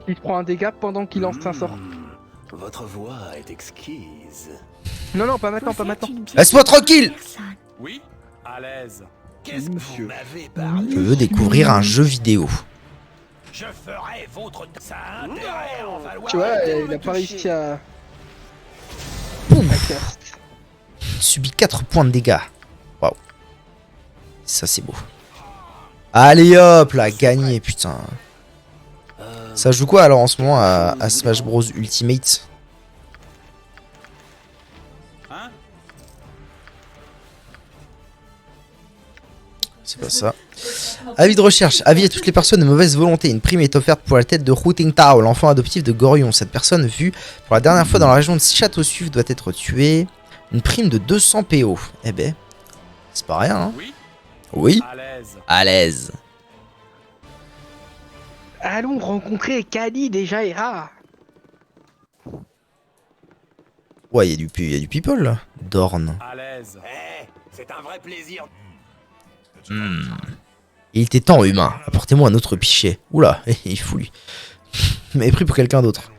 Il prend un dégât pendant qu'il lance un sort.
Votre voix est exquise.
Non, non, pas maintenant, pas maintenant.
Laisse-moi tranquille!
Oui, à l'aise.
Qu'est-ce que
Monsieur.
vous m'avez parlé?
Je veux découvrir un jeu vidéo.
Je ferai votre... Ça a intérêt à en valoir.
Tu vois,
Arrêtez de
il
me
a pas
toucher.
réussi à...
Pouf.
à cast.
Subit 4 points de dégâts. Waouh. Ça, c'est beau. Allez hop, là, gagné, putain. Ça joue quoi alors en ce moment à Smash Bros Ultimate?
Hein?
C'est pas ça. Avis de recherche. Avis à toutes les personnes de mauvaise volonté. Une prime est offerte pour la tête de Hu Tao, l'enfant adoptif de Gorion. Cette personne, vue pour la dernière fois dans la région de Château-Suf, doit être tuée. Une prime de 200 PO. Eh ben, c'est pas rien, hein?
Oui,
Oui,
à l'aise.
à l'aise.
Allons rencontrer Khalid et Jaira.
Ouais, il y a du people là. Dorn.
À l'aise.
Eh, c'est un vrai plaisir.
Il était temps, humain. Apportez-moi un autre pichet. Oula, il fout lui. Vous m'avez pris pour quelqu'un d'autre.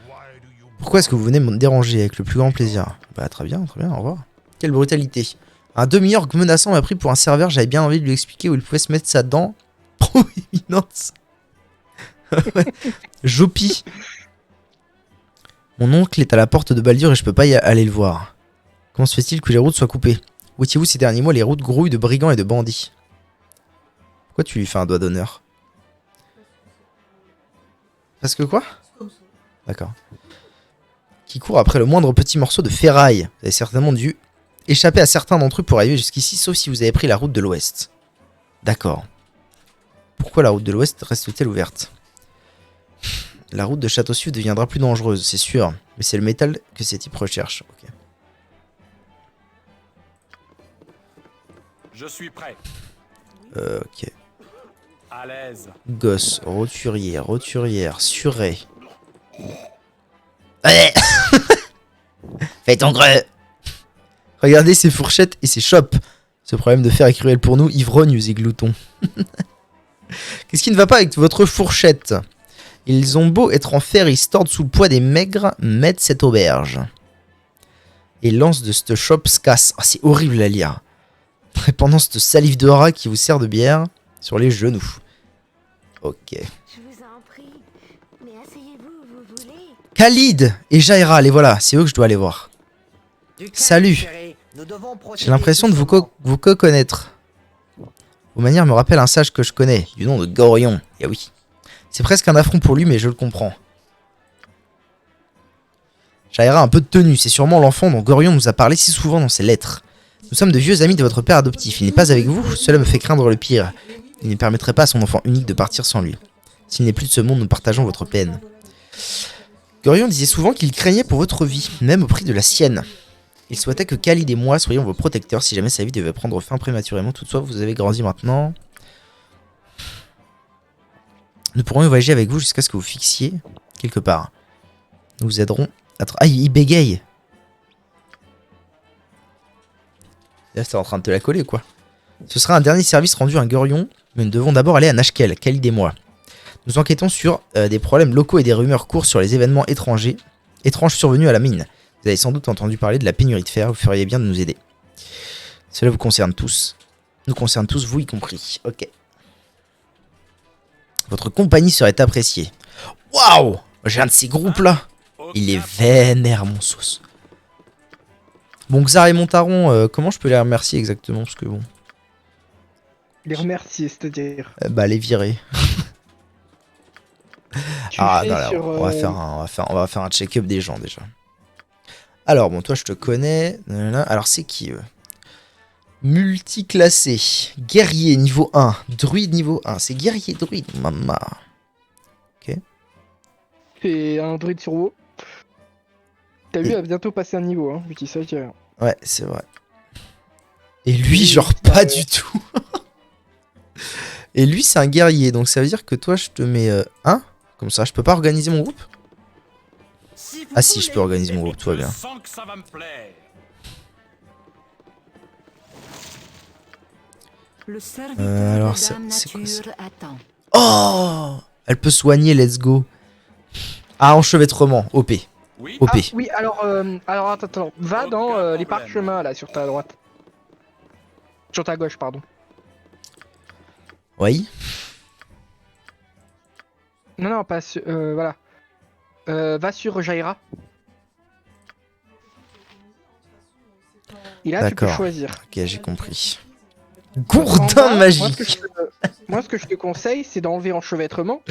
Pourquoi est-ce que vous venez me déranger avec le plus grand plaisir? Bah très bien, au revoir. Quelle brutalité. Un demi-orc menaçant m'a pris pour un serveur, j'avais bien envie de lui expliquer où il pouvait se mettre ça dedans. Proéminence. Jopi. Mon oncle est à la porte de Baldur et je peux pas y aller le voir. Comment se fait-il que les routes soient coupées? Où étiez-vous ces derniers mois? Les routes grouillent de brigands et de bandits. Pourquoi tu lui fais un doigt d'honneur? Parce que quoi? D'accord. Qui court après le moindre petit morceau de ferraille. Vous avez certainement dû échapper à certains d'entre eux pour arriver jusqu'ici, sauf si vous avez pris la route de l'ouest. D'accord. Pourquoi la route de l'ouest reste-t-elle ouverte? La route de Château-Suf deviendra plus dangereuse, c'est sûr. Mais c'est le métal que ces types recherchent. Ok.
Je suis prêt.
Ok.
À l'aise.
Gosse, roturière, suré. Ouais. Fais ton creux. Regardez ces fourchettes et ces chopes. Ce problème de fer est cruel pour nous, ivrognes et gloutons. Qu'est-ce qui ne va pas avec votre fourchette? Ils ont beau être en fer, ils se tordent sous le poids des maigres, mettent cette auberge. Et lance de cette chope se casse. Ah, c'est horrible à lire. Répandant cette salive de rat qui vous sert de bière sur les genoux. Ok.
Je vous en prie. Mais asseyez-vous où vous voulez.
Khalid et Jaira, les voilà, c'est eux que je dois aller voir. Salut. J'ai l'impression de vous connaître. Vos manières me rappellent un sage que je connais, du nom de Gorion. Et oui. C'est presque un affront pour lui, mais je le comprends. Jaira a un peu de tenue, c'est sûrement l'enfant dont Gorion nous a parlé si souvent dans ses lettres. Nous sommes de vieux amis de votre père adoptif, il n'est pas avec vous, cela me fait craindre le pire. Il ne permettrait pas à son enfant unique de partir sans lui. S'il n'est plus de ce monde, nous partageons votre peine. Gorion disait souvent qu'il craignait pour votre vie, même au prix de la sienne. Il souhaitait que Khalid et moi soyons vos protecteurs si jamais sa vie devait prendre fin prématurément. Toutefois, vous avez grandi maintenant. Nous pourrons voyager avec vous jusqu'à ce que vous fixiez quelque part. Nous vous aiderons à... Ah, il bégaye. Là, c'est en train de te la coller, quoi. Ce sera un dernier service rendu à un Gorion, mais nous devons d'abord aller à Nashkel, Khalid et moi. Nous enquêtons sur des problèmes locaux et des rumeurs courent sur les événements étranges survenus à la mine. Vous avez sans doute entendu parler de la pénurie de fer, vous feriez bien de nous aider. Cela vous concerne tous. Nous concerne tous, vous y compris. Ok. Votre compagnie serait appréciée. Waouh! J'ai un de ces groupes-là. Il est vénère, mon sauce. Bon, Xar et Montaron, comment je peux les remercier exactement? Parce que bon...
Les remercier, c'est-à-dire.
Bah, les virer.
Tu
Ah
fais
non, là,
sur,
on va faire un check-up des gens déjà. Alors, bon, toi, je te connais. Nanana. Alors, c'est qui, eux? Multiclassé. Guerrier niveau 1. Druide niveau 1. C'est guerrier druide, maman.
C'est un druide sur WoW. T'as vu, elle va bientôt passer un niveau, hein. Je dis ça, je dis rien.
Ouais, c'est vrai. Et lui, genre, pas du tout. Et lui, c'est un guerrier. Donc, ça veut dire que toi, je te mets 1. Comme ça, je peux pas organiser mon groupe? Ah si, je peux organiser mon groupe, tout va bien.
Je sens que ça va me plaire.
Le serviteur
alors,
de Dame
c'est quoi, ça?
Nature attend.
Oh! Elle peut soigner, let's go. Ah, enchevêtrement, OP.
Oui.
OP.
Ah, oui, alors attends. Va dans
Aucun
les
problème.
parchemins, là, sur ta droite. Sur ta gauche, pardon.
Oui.
Non, pas sur... voilà. Va sur Jaira. Et là, tu peux
D'accord.
choisir.
Ok, j'ai compris.
En
Gourdin
bas,
magique.
Moi, ce que je te conseille, c'est d'enlever enchevêtrement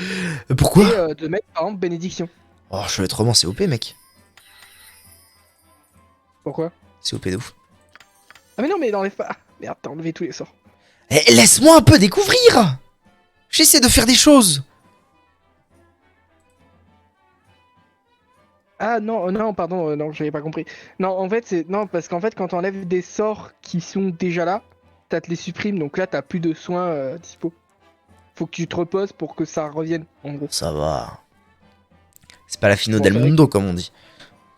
Pourquoi?
et de mettre, par exemple, bénédiction.
Oh, enchevêtrement, c'est OP, mec.
Pourquoi?
C'est OP de ouf.
Ah mais non, mais n'enlève pas. Merde, t'as enlevé tous les sorts.
Eh, laisse-moi un peu découvrir. J'essaie de faire des choses.
Ah non, pardon, non, j'avais pas compris. Non, en fait, c'est... Non, parce qu'en fait, quand t'enlèves des sorts qui sont déjà là, t'as te les supprimes, donc là, t'as plus de soins dispo. Faut que tu te reposes pour que ça revienne, en gros.
Ça va. C'est pas la fino
Bon,
del
c'est vrai
mundo, comme on dit.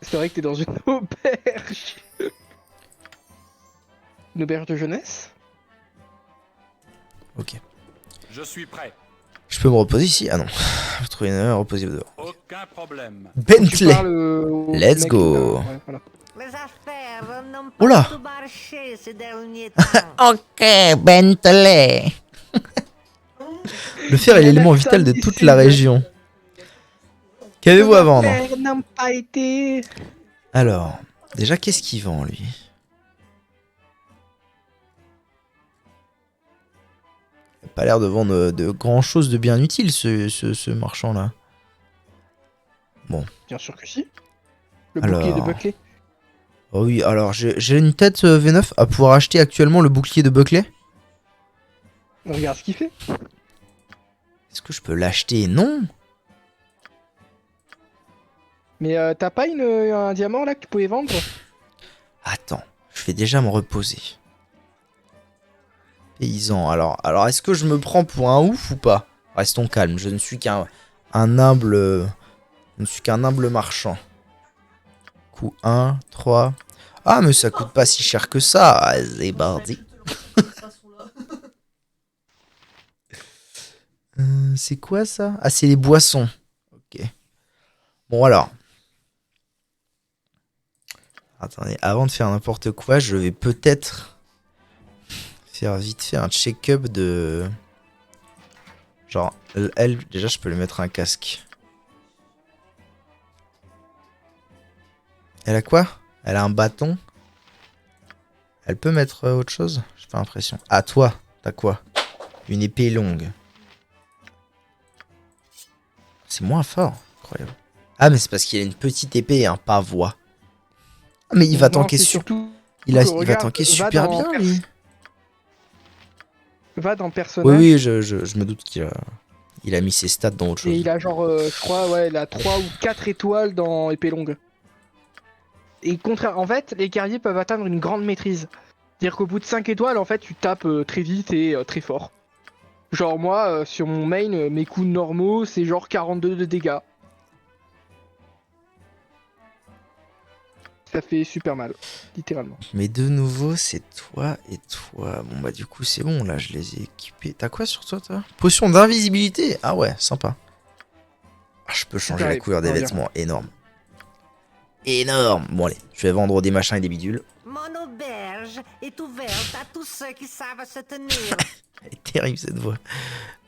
C'est vrai que t'es dans une auberge. Une auberge de jeunesse?
Ok.
Je suis prêt.
Je peux me reposer ici? Ah non. Faut trouver une heure, reposer dehors.
Aucun problème.
Tu
Bentley.
parles au
Let's
mec,
go.
là, ouais, voilà.
Les affaires n'ont
Oula.
pas tout marché ces derniers temps.
Ok, Bentley. Le fer est l'élément vital de toute la région. Qu'avez-vous à vendre?
Les affaires n'ont pas été...
Alors, déjà, qu'est-ce qu'il vend, lui? Il a pas l'air de vendre de grand-chose de bien utile, ce marchand-là.
Bien sûr que si. Le
Alors.
bouclier de Buckley.
Oh oui, alors, j'ai une tête V9 à pouvoir acheter actuellement le bouclier de Buckley.
Regarde ce qu'il fait.
Est-ce que je peux l'acheter? Non.
Mais t'as pas un diamant là que tu pouvais vendre?
Attends, je vais déjà me reposer. Paysan, alors est-ce que je me prends pour un ouf ou pas? Restons calmes, je ne suis qu'un humble... Je ne suis qu'un humble marchand. Coup 1, 3... Ah, mais ça coûte pas si cher que ça. Ah, c'est bardi. C'est quoi ça? Ah, c'est les boissons. Ok. Bon, alors. Attendez, avant de faire n'importe quoi, je vais peut-être faire vite fait un check-up de... Genre, elle, déjà, je peux lui mettre un casque. Elle a quoi? Elle a un bâton. Elle peut mettre autre chose? J'ai pas l'impression. Ah, toi, t'as quoi? Une épée longue. C'est moins fort. Incroyable. Ah, mais c'est parce qu'il a une petite épée et un pavois. Ah, mais il va
Non,
tanker
c'est
super...
surtout
Il va
regarde,
tanker
va
super
dans
bien, lui.
Va dans personnage.
Oui, je me doute qu'il a mis ses stats dans autre chose.
Et il a genre, je crois, ouais, il a 3 ou 4 étoiles dans épée longue. Et contraire, en fait, les guerriers peuvent atteindre une grande maîtrise. C'est-à-dire qu'au bout de 5 étoiles, en fait, tu tapes très vite et très fort. Genre moi, sur mon main, mes coups normaux, c'est genre 42 de dégâts. Ça fait super mal, littéralement.
Mais de nouveau, c'est toi et toi. Bon, bah, du coup, c'est bon, là, je les ai équipés. T'as quoi sur toi, toi? Potion d'invisibilité. Ah ouais, sympa. Ah, je peux changer la couleur des vêtements. Énorme. Énorme. Bon, allez, je vais vendre des machins et des bidules.
Mon auberge est ouverte à tous ceux qui savent se tenir.
Elle est terrible, cette voix.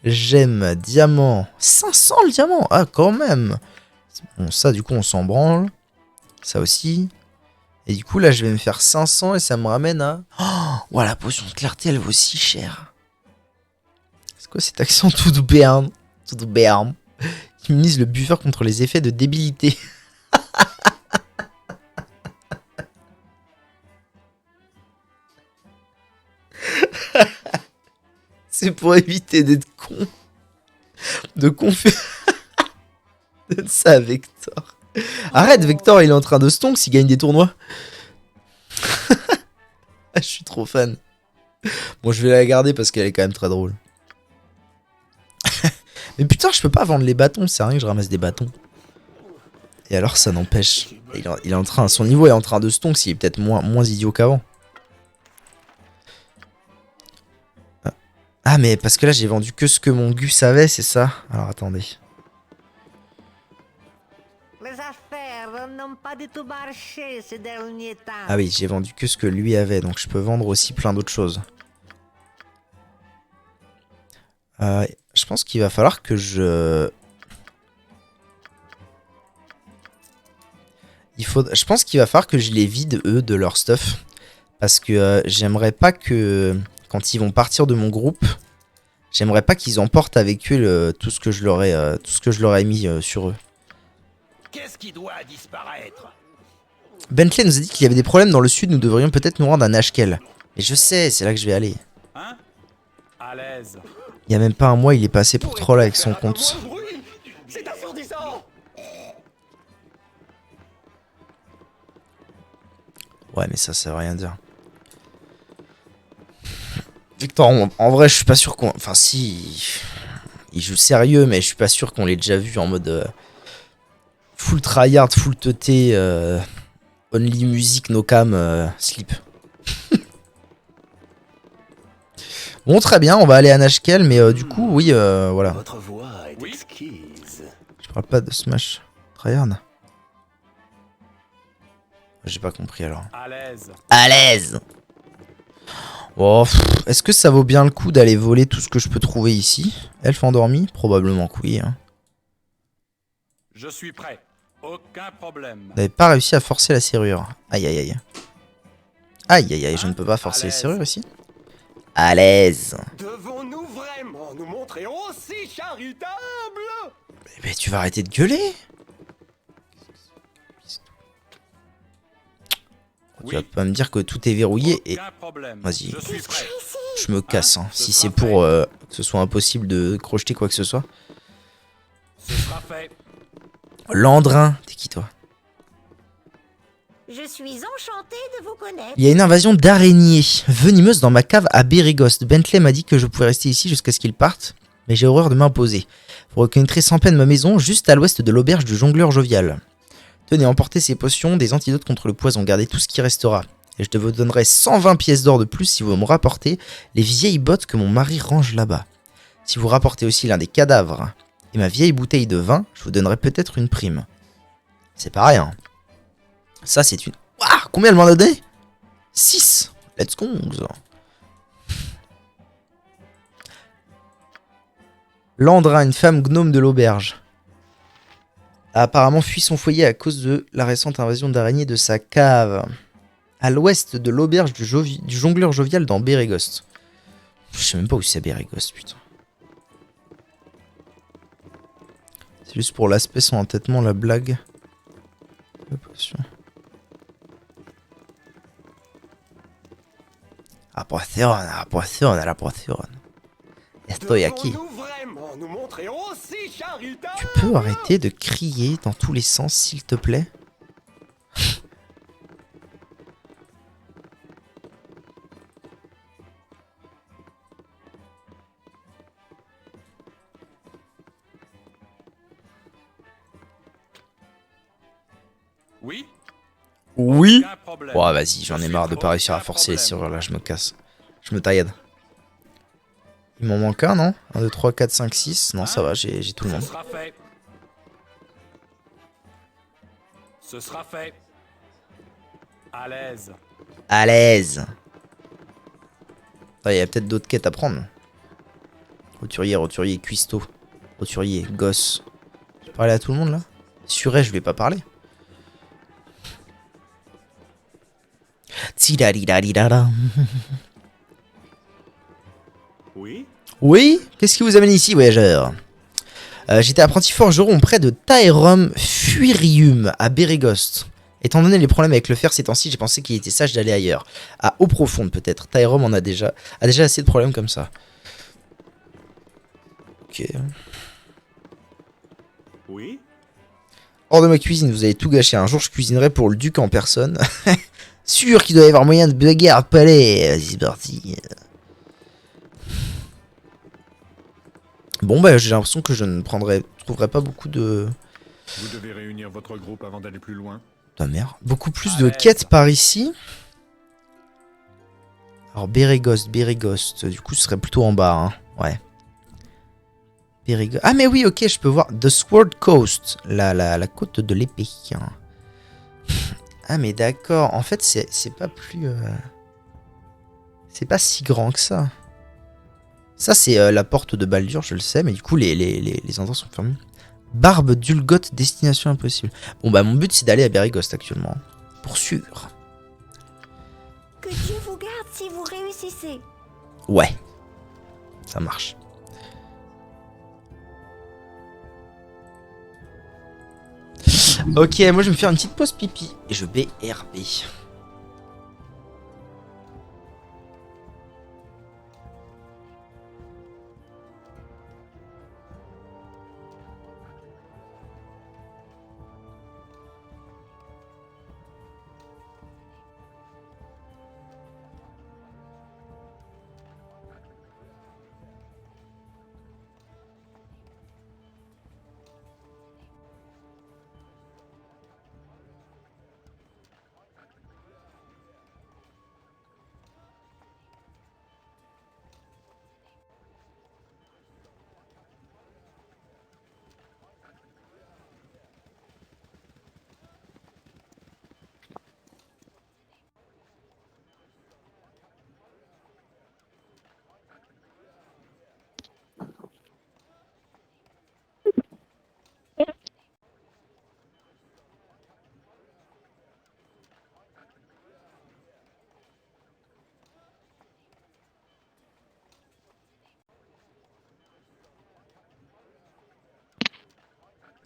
Gemme, diamant. 500 le diamant. Ah, quand même. Bon, ça, du coup, on s'en branle. Ça aussi. Et du coup, là, je vais me faire 500 et ça me ramène à... Oh, la potion de clarté, elle vaut si cher. C'est quoi cet accent tout de Béarn? Tout de Béarn. Qui immunise le buffer contre les effets de débilité. C'est pour éviter d'être con. De confier. Donne ça à Vector. Arrête, Vector, il est en train de stonk s'il gagne des tournois. Je suis trop fan. Bon, je vais la garder parce qu'elle est quand même très drôle. Mais putain, je peux pas vendre les bâtons, c'est rien que je ramasse des bâtons. Et alors, ça n'empêche. Il est en train, son niveau est en train de stonk, s'il est peut-être moins idiot qu'avant. Ah, mais parce que là, j'ai vendu que ce que mon Gus avait, c'est ça? Alors, attendez.
Les affaires n'ont pas du tout marché ces derniers temps.
Ah oui, j'ai vendu que ce que lui avait, donc je peux vendre aussi plein d'autres choses. Je pense qu'il va falloir que je... Je pense qu'il va falloir que je les vide, eux, de leur stuff. Parce que j'aimerais pas que... Quand ils vont partir de mon groupe, j'aimerais pas qu'ils emportent avec eux tout ce que je leur ai mis sur eux.
Qu'est-ce qui doit disparaître?
Bentley nous a dit qu'il y avait des problèmes dans le sud, nous devrions peut-être nous rendre à Nashkel. Mais je sais, c'est là que je vais aller.
Hein? À l'aise.
Il y a même pas un mois, il est passé pour troll avec son compte.
C'est assourdissant.
Ouais, mais ça veut rien dire. Victor, en vrai, je suis pas sûr qu'on... Enfin, si... Il joue sérieux, mais je suis pas sûr qu'on l'ait déjà vu en mode... full tryhard, full teuté, only music, no cam, slip. Bon, très bien, on va aller à Nashkel, mais du coup, oui, voilà.
Votre voix est exquise.
Je parle pas de Smash. Tryhard. J'ai pas compris alors.
À l'aise.
À l'aise. Oh, est-ce que ça vaut bien le coup d'aller voler tout ce que je peux trouver ici? Elfe endormi? Probablement que oui. Hein.
Je suis prêt. Aucun problème.
Vous n'avez pas réussi à forcer la serrure. Aïe aïe aïe. Aïe aïe aïe, je ne peux pas forcer les serrures ici. À l'aise.
Devons-nous vraiment nous montrer aussi charitables?
Mais tu vas arrêter de gueuler. Tu vas pas me dire que tout est verrouillé et...
Aucun problème.
Vas-y.
Je suis prêt.
Je me casse. Hein. Si c'est pour que ce soit impossible de crocheter quoi que ce soit.
Ce sera fait.
Landrin, t'es qui toi?
Je suis enchantée de vous connaître.
Il y a une invasion d'araignées venimeuses dans ma cave à Bérigost. Bentley m'a dit que je pouvais rester ici jusqu'à ce qu'ils partent, mais j'ai horreur de m'imposer. Vous reconnaîtrez sans peine ma maison, juste à l'ouest de l'auberge du jongleur jovial. Tenez, emportez ces potions, des antidotes contre le poison, gardez tout ce qui restera. Et je te vous donnerai 120 pièces d'or de plus si vous me rapportez les vieilles bottes que mon mari range là-bas. Si vous rapportez aussi l'un des cadavres et ma vieille bouteille de vin, je vous donnerai peut-être une prime. C'est pas rien. Ça, c'est une... Ouah, combien elle m'en a donné? 6. Let's go. Landrin, une femme gnome de l'auberge, a apparemment fui son foyer à cause de la récente invasion d'araignées de sa cave. À l'ouest de l'auberge du jongleur jovial dans Bérigost. Je sais même pas où c'est Bérigost, putain. C'est juste pour l'aspect, son entêtement, la blague. La potion. La potion. Estoy aquí.
Devons-nous vraiment nous montrer aussi charitables?
Tu peux arrêter de crier dans tous les sens, s'il te plaît?
Oui?
Oui.
Aucun problème.
Oh, vas-y, j'en ai marre de pas réussir à forcer les serrures là, je me casse. Je me taillade. Il m'en manque un, non? 1, 2, 3, 4, 5, 6. Non, ça va, j'ai tout le monde.
Ce sera fait. Ce sera fait. À l'aise.
À l'aise. Il y a peut-être d'autres quêtes à prendre. Roturier, cuistot. Roturier, gosse. Je vais parler à tout le monde là? Suret, je vais pas parler. Tidadidadidada.
Oui?
Oui? Qu'est-ce qui vous amène ici, voyageur? J'étais apprenti forgeron près de Taerom Fuirium à Bérigost. Étant donné les problèmes avec le fer ces temps-ci, j'ai pensé qu'il était sage d'aller ailleurs. À eau profonde peut-être. Taerom en a déjà assez de problèmes comme ça. ok.
Oui?
Hors de ma cuisine, vous avez tout gâché. Un jour, je cuisinerai pour le duc en personne. Sûr qu'il doit y avoir moyen de bagarre de palais. Vas-y, c'est parti. Bon, bah, j'ai l'impression que je ne trouverai pas beaucoup de...
Vous devez réunir votre groupe avant d'aller plus loin.
Ta mère. Beaucoup plus de quêtes par ici. Alors, Bérégost. Du coup, ce serait plutôt en bas, hein. Ouais. Bérégost. Ah, mais oui, ok, je peux voir. The Sword Coast. La côte de l'épée. Ah, mais d'accord. En fait, c'est pas plus... C'est pas si grand que ça. Ça, c'est la porte de Baldur, je le sais. Mais du coup, les endroits sont fermés. Barbe d'Ulgoth, destination impossible. Bon, bah, mon but, c'est d'aller à Bérégost actuellement. Pour sûr.
Que Dieu vous garde si vous réussissez.
Ouais. Ça marche. Ok, moi je vais me faire une petite pause pipi et je vais RB.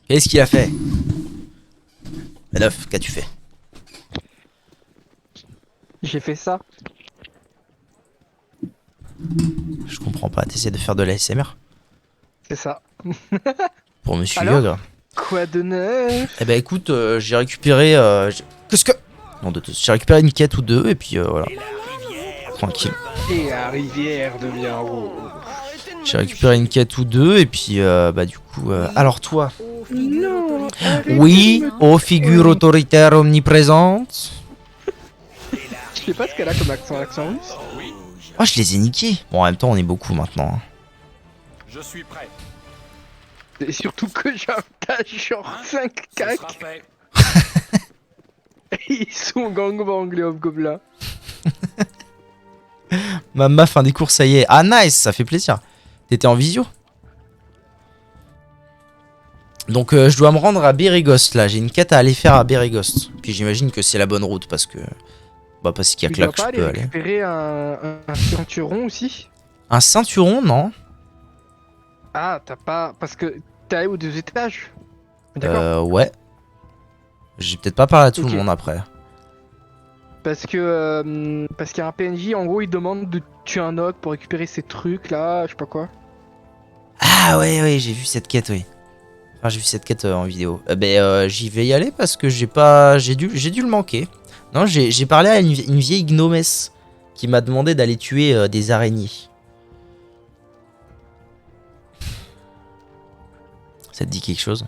Qu'est-ce qu'il a fait? Neuf, qu'as-tu fait?
J'ai fait ça.
Je comprends pas, t'essaies de faire de l'ASMR?
C'est ça.
Pour Monsieur
Alors
Yogre.
Quoi de neuf?
Eh ben écoute, j'ai récupéré... Qu'est-ce que... Non, j'ai récupéré une quête ou deux et puis voilà. Tranquille.
Et la rivière devient rouge.
J'ai récupéré une quête ou deux et puis bah du coup... Alors toi?
Non.
Oui, aux figures autoritaires omniprésentes.
Je sais pas ce qu'elle a comme accent russe.
Oh, je les ai niqués. Bon, en même temps, on est beaucoup maintenant. Hein.
Je suis prêt.
Et surtout que j'attache genre 5
Ce sera
cacs.
fait.
Et ils sont gangbang les hobgoblins.
Ma fin des cours, ça y est. Ah, nice, ça fait plaisir. T'étais en visio? Donc, je dois me rendre à Bérégost, là. J'ai une quête à aller faire à Bérégost. Puis j'imagine que c'est la bonne route, parce que... Bah, parce qu'il y a que là que je peux aller.
récupérer un ceinturon aussi?
Un ceinturon, non?
Ah, t'as pas... Parce que t'es allé aux 2 étages. D'accord.
Ouais. J'ai peut-être pas parlé à tout
Ok.
le monde après.
Parce qu'il y a un PNJ, en gros, il demande de tuer un orc pour récupérer ces trucs là, je sais pas quoi.
Ah, ouais, j'ai vu cette quête, oui. Enfin, j'ai vu cette quête en vidéo. J'y vais y aller parce que j'ai dû le manquer. Non, j'ai parlé à une vieille gnomesse qui m'a demandé d'aller tuer des araignées. Ça te dit quelque chose?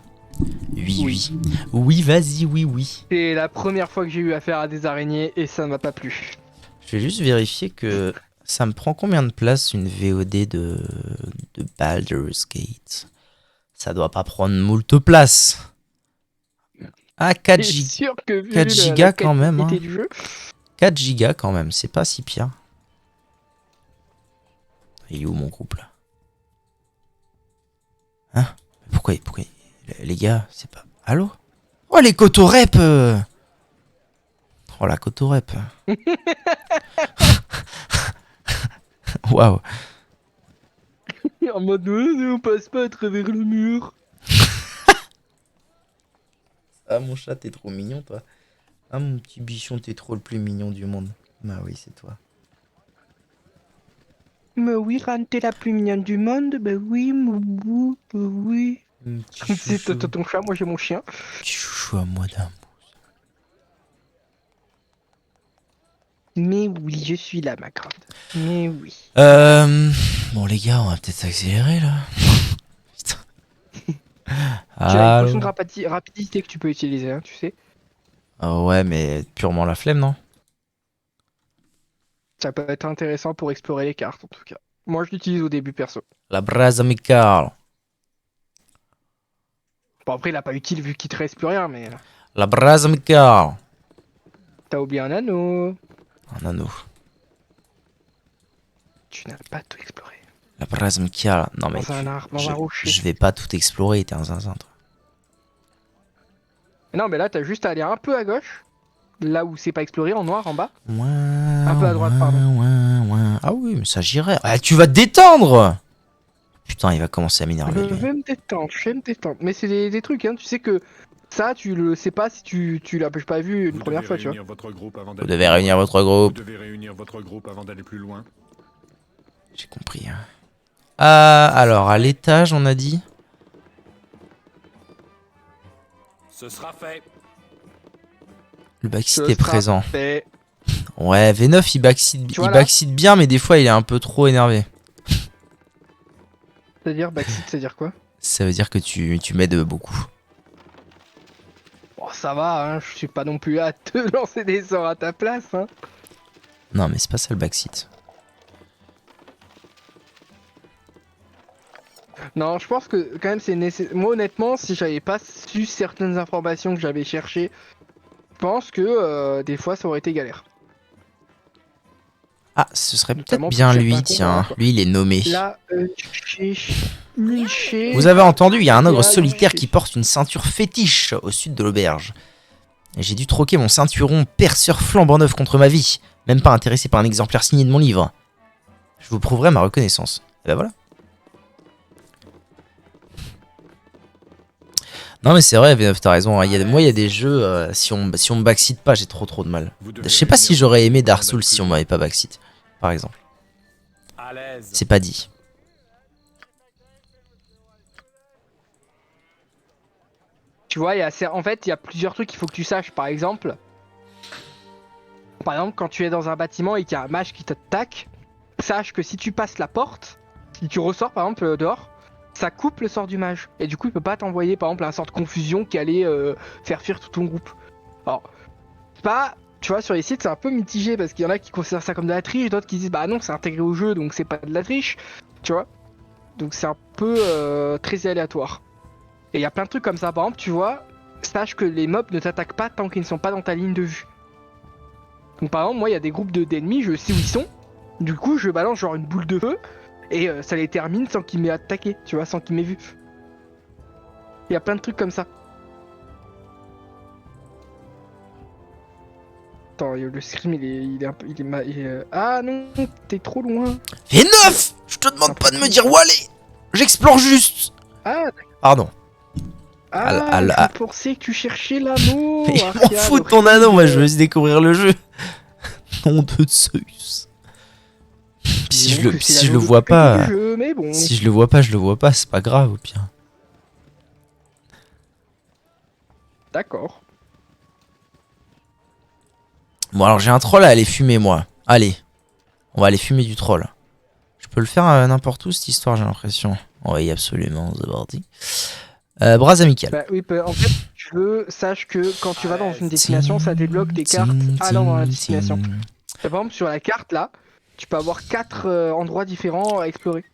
Oui. Oui, vas-y, oui.
C'est la première fois que j'ai eu affaire à des araignées et ça m'a pas plu.
Je vais juste vérifier que ça me prend combien de place une VOD de Baldur's Gate. Ça doit pas prendre moult place. Ah, 4
C'est sûr que vu
4 gigas
la
quand même,
qualité
hein.
du jeu,
4 gigas quand même, c'est pas si pire. Il est où mon groupe là? Hein? Pourquoi les gars, c'est pas... Allô? Oh les cotorep Oh la cotorep. Waouh.
en mode on passe pas à travers le mur.
Ah mon chat, t'es trop mignon toi. Ah mon petit bichon, t'es trop le plus mignon du monde. Bah oui, c'est toi.
Mais oui, Ran, t'es la plus mignonne du monde. Ben oui, Moubou, oui. C'est ton chat, moi j'ai mon chien.
Petit chouchou à moi d'un.
Mais oui, je suis là, ma grande. Mais oui.
Bon les gars, on va peut-être accélérer là. Putain.
Tu as une potion de
Ah,
rapidité que tu peux utiliser, hein, tu sais.
ouais, mais purement la flemme, non?
Ça peut être intéressant pour explorer les cartes, en tout cas. Moi, je l'utilise au début, perso.
La braise amicale.
Bon, après, il a pas utile vu qu'il te reste plus rien, mais...
La braise amicale.
T'as oublié un anneau.
Un anneau.
Tu n'as pas tout exploré.
La braise amicale. Non mais
Dans un arbre, dans un rocher.
je vais pas tout explorer, t'es un zinzin toi.
Non, mais là, t'as juste à aller un peu à gauche. Là où c'est pas exploré, en noir, en bas.
Un
peu à droite, pardon.
Ah oui, mais ça j'irai. Ah, tu vas te détendre. Putain, il va commencer à m'énerver.
Je
lui.
vais me détendre, je vais me détendre. Mais c'est des trucs, hein. Tu sais que ça, tu le sais pas si tu l'as pas vu une
Vous
première
devez
fois, tu vois.
réunir votre groupe avant
Vous
d'aller
devez
plus
réunir
loin.
votre
Vous
groupe.
devez réunir votre groupe avant d'aller plus loin.
J'ai compris. Alors, à l'étage, on a dit.
Ce sera fait.
Le backseat
Ce
est
sera
présent.
fait.
Ouais, V9, il backseat,
Tu vois, là
bien, mais des fois, il est un peu trop énervé.
C'est-à-dire, backseat, c'est-à-dire quoi?
Ça veut dire que tu m'aides beaucoup.
Bon, ça va, hein. Je suis pas non plus à te lancer des sorts à ta place, hein.
Non, mais c'est pas ça le backseat.
Non, je pense que quand même c'est nécessaire. Moi honnêtement, si j'avais pas su certaines informations que j'avais cherchées, je pense que des fois ça aurait été galère.
Ah, ce serait peut-être
Notamment
bien
pour
lui,
certains
tiens.
combats, quoi.
Lui, il est nommé.
Là,
Vous avez entendu, il y a un ogre
Là,
solitaire
Luché.
qui porte une ceinture fétiche au sud de l'auberge. Et j'ai dû troquer mon ceinturon perceur flambant neuf contre ma vie. Même pas intéressé par un exemplaire signé de mon livre. Je vous prouverai ma reconnaissance. Et ben voilà. Non mais c'est vrai, V9, t'as raison. Hein. Moi, il y a des jeux, si on me backseat pas, j'ai trop de mal. Je sais pas si j'aurais aimé Dark Souls si on m'avait pas backseat, par exemple.
À l'aise.
C'est pas dit.
Tu vois, en fait, il y a plusieurs trucs qu'il faut que tu saches. Par exemple, quand tu es dans un bâtiment et qu'il y a un mage qui t'attaque, sache que si tu passes la porte, si tu ressors par exemple dehors, ça coupe le sort du mage. Et du coup, il peut pas t'envoyer par exemple un sort de confusion qui allait faire fuir tout ton groupe. Alors, tu vois, sur les sites, c'est un peu mitigé parce qu'il y en a qui considèrent ça comme de la triche, d'autres qui disent bah non, c'est intégré au jeu donc c'est pas de la triche. Tu vois. Donc c'est un peu très aléatoire. Et il y a plein de trucs comme ça. Par exemple, tu vois, sache que les mobs ne t'attaquent pas tant qu'ils ne sont pas dans ta ligne de vue. Donc par exemple, moi, il y a des groupes d'ennemis, je sais où ils sont. Du coup, je balance genre une boule de feu et ça les termine sans qu'ils m'aient attaqué, tu vois, sans qu'ils m'aient vu. Il y a plein de trucs comme ça. Attends, le scream, Ah non, t'es trop loin.
V9, je te demande pas de me dire où aller. J'explore juste.
Ah,
Pardon.
je pensais que tu cherchais l'anneau.
Mais je m'en fous de ton anneau, moi je veux juste découvrir le jeu. Nom de Zeus. Si je le vois pas, si je le vois pas, c'est pas grave au pire.
D'accord.
Bon alors j'ai un troll à aller fumer moi. Allez, on va aller fumer du troll. Je peux le faire n'importe où cette histoire, j'ai l'impression. Oui absolument, c'est parti. Bras amical.
Bah oui, en fait, sache que quand tu vas dans une destination, ça débloque des cartes allant dans la destination. Par exemple, sur la carte là, tu peux avoir 4 endroits différents à explorer.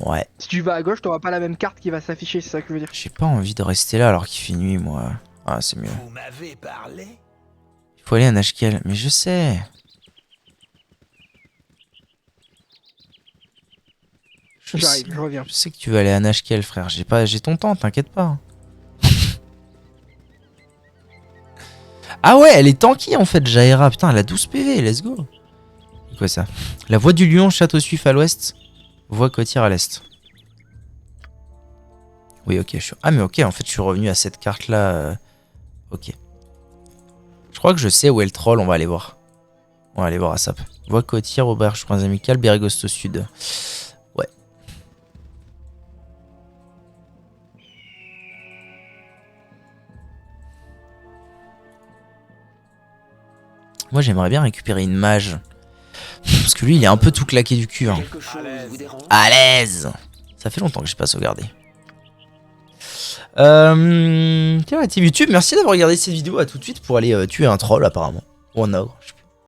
Ouais.
Si tu vas à gauche, t'auras pas la même carte qui va s'afficher, c'est ça que je veux dire.
J'ai pas envie de rester là alors qu'il fait nuit moi. Ah c'est mieux.
Vous m'avez parlé.
Il faut aller à Nashkel, mais je sais.
J'arrive, je reviens.
Je sais que tu vas aller à Nashkel, frère. J'ai ton temps, t'inquiète pas. Ah ouais, elle est tanky en fait, Jaira. Putain, elle a 12 PV, let's go. C'est quoi ça? La voie du lion, château suif à l'ouest. Voie côtière à l'est. Oui, ok. Ah mais ok, en fait, je suis revenu à cette carte-là. Ok. Je crois que je sais où est le troll, on va aller voir. On va aller voir ASAP. Voie côtière, auberge, croise amicale, Bérgost au sud. Ouais. Moi j'aimerais bien récupérer une mage. Parce que lui il est un peu tout claqué du cul. Hein.
Quelque chose vous dérange?
À l'aise. Ça fait longtemps que j'ai pas sauvegardé. Tiens la team YouTube, merci d'avoir regardé cette vidéo. À tout de suite pour aller tuer un troll apparemment. Ou un ogre, je sais plus.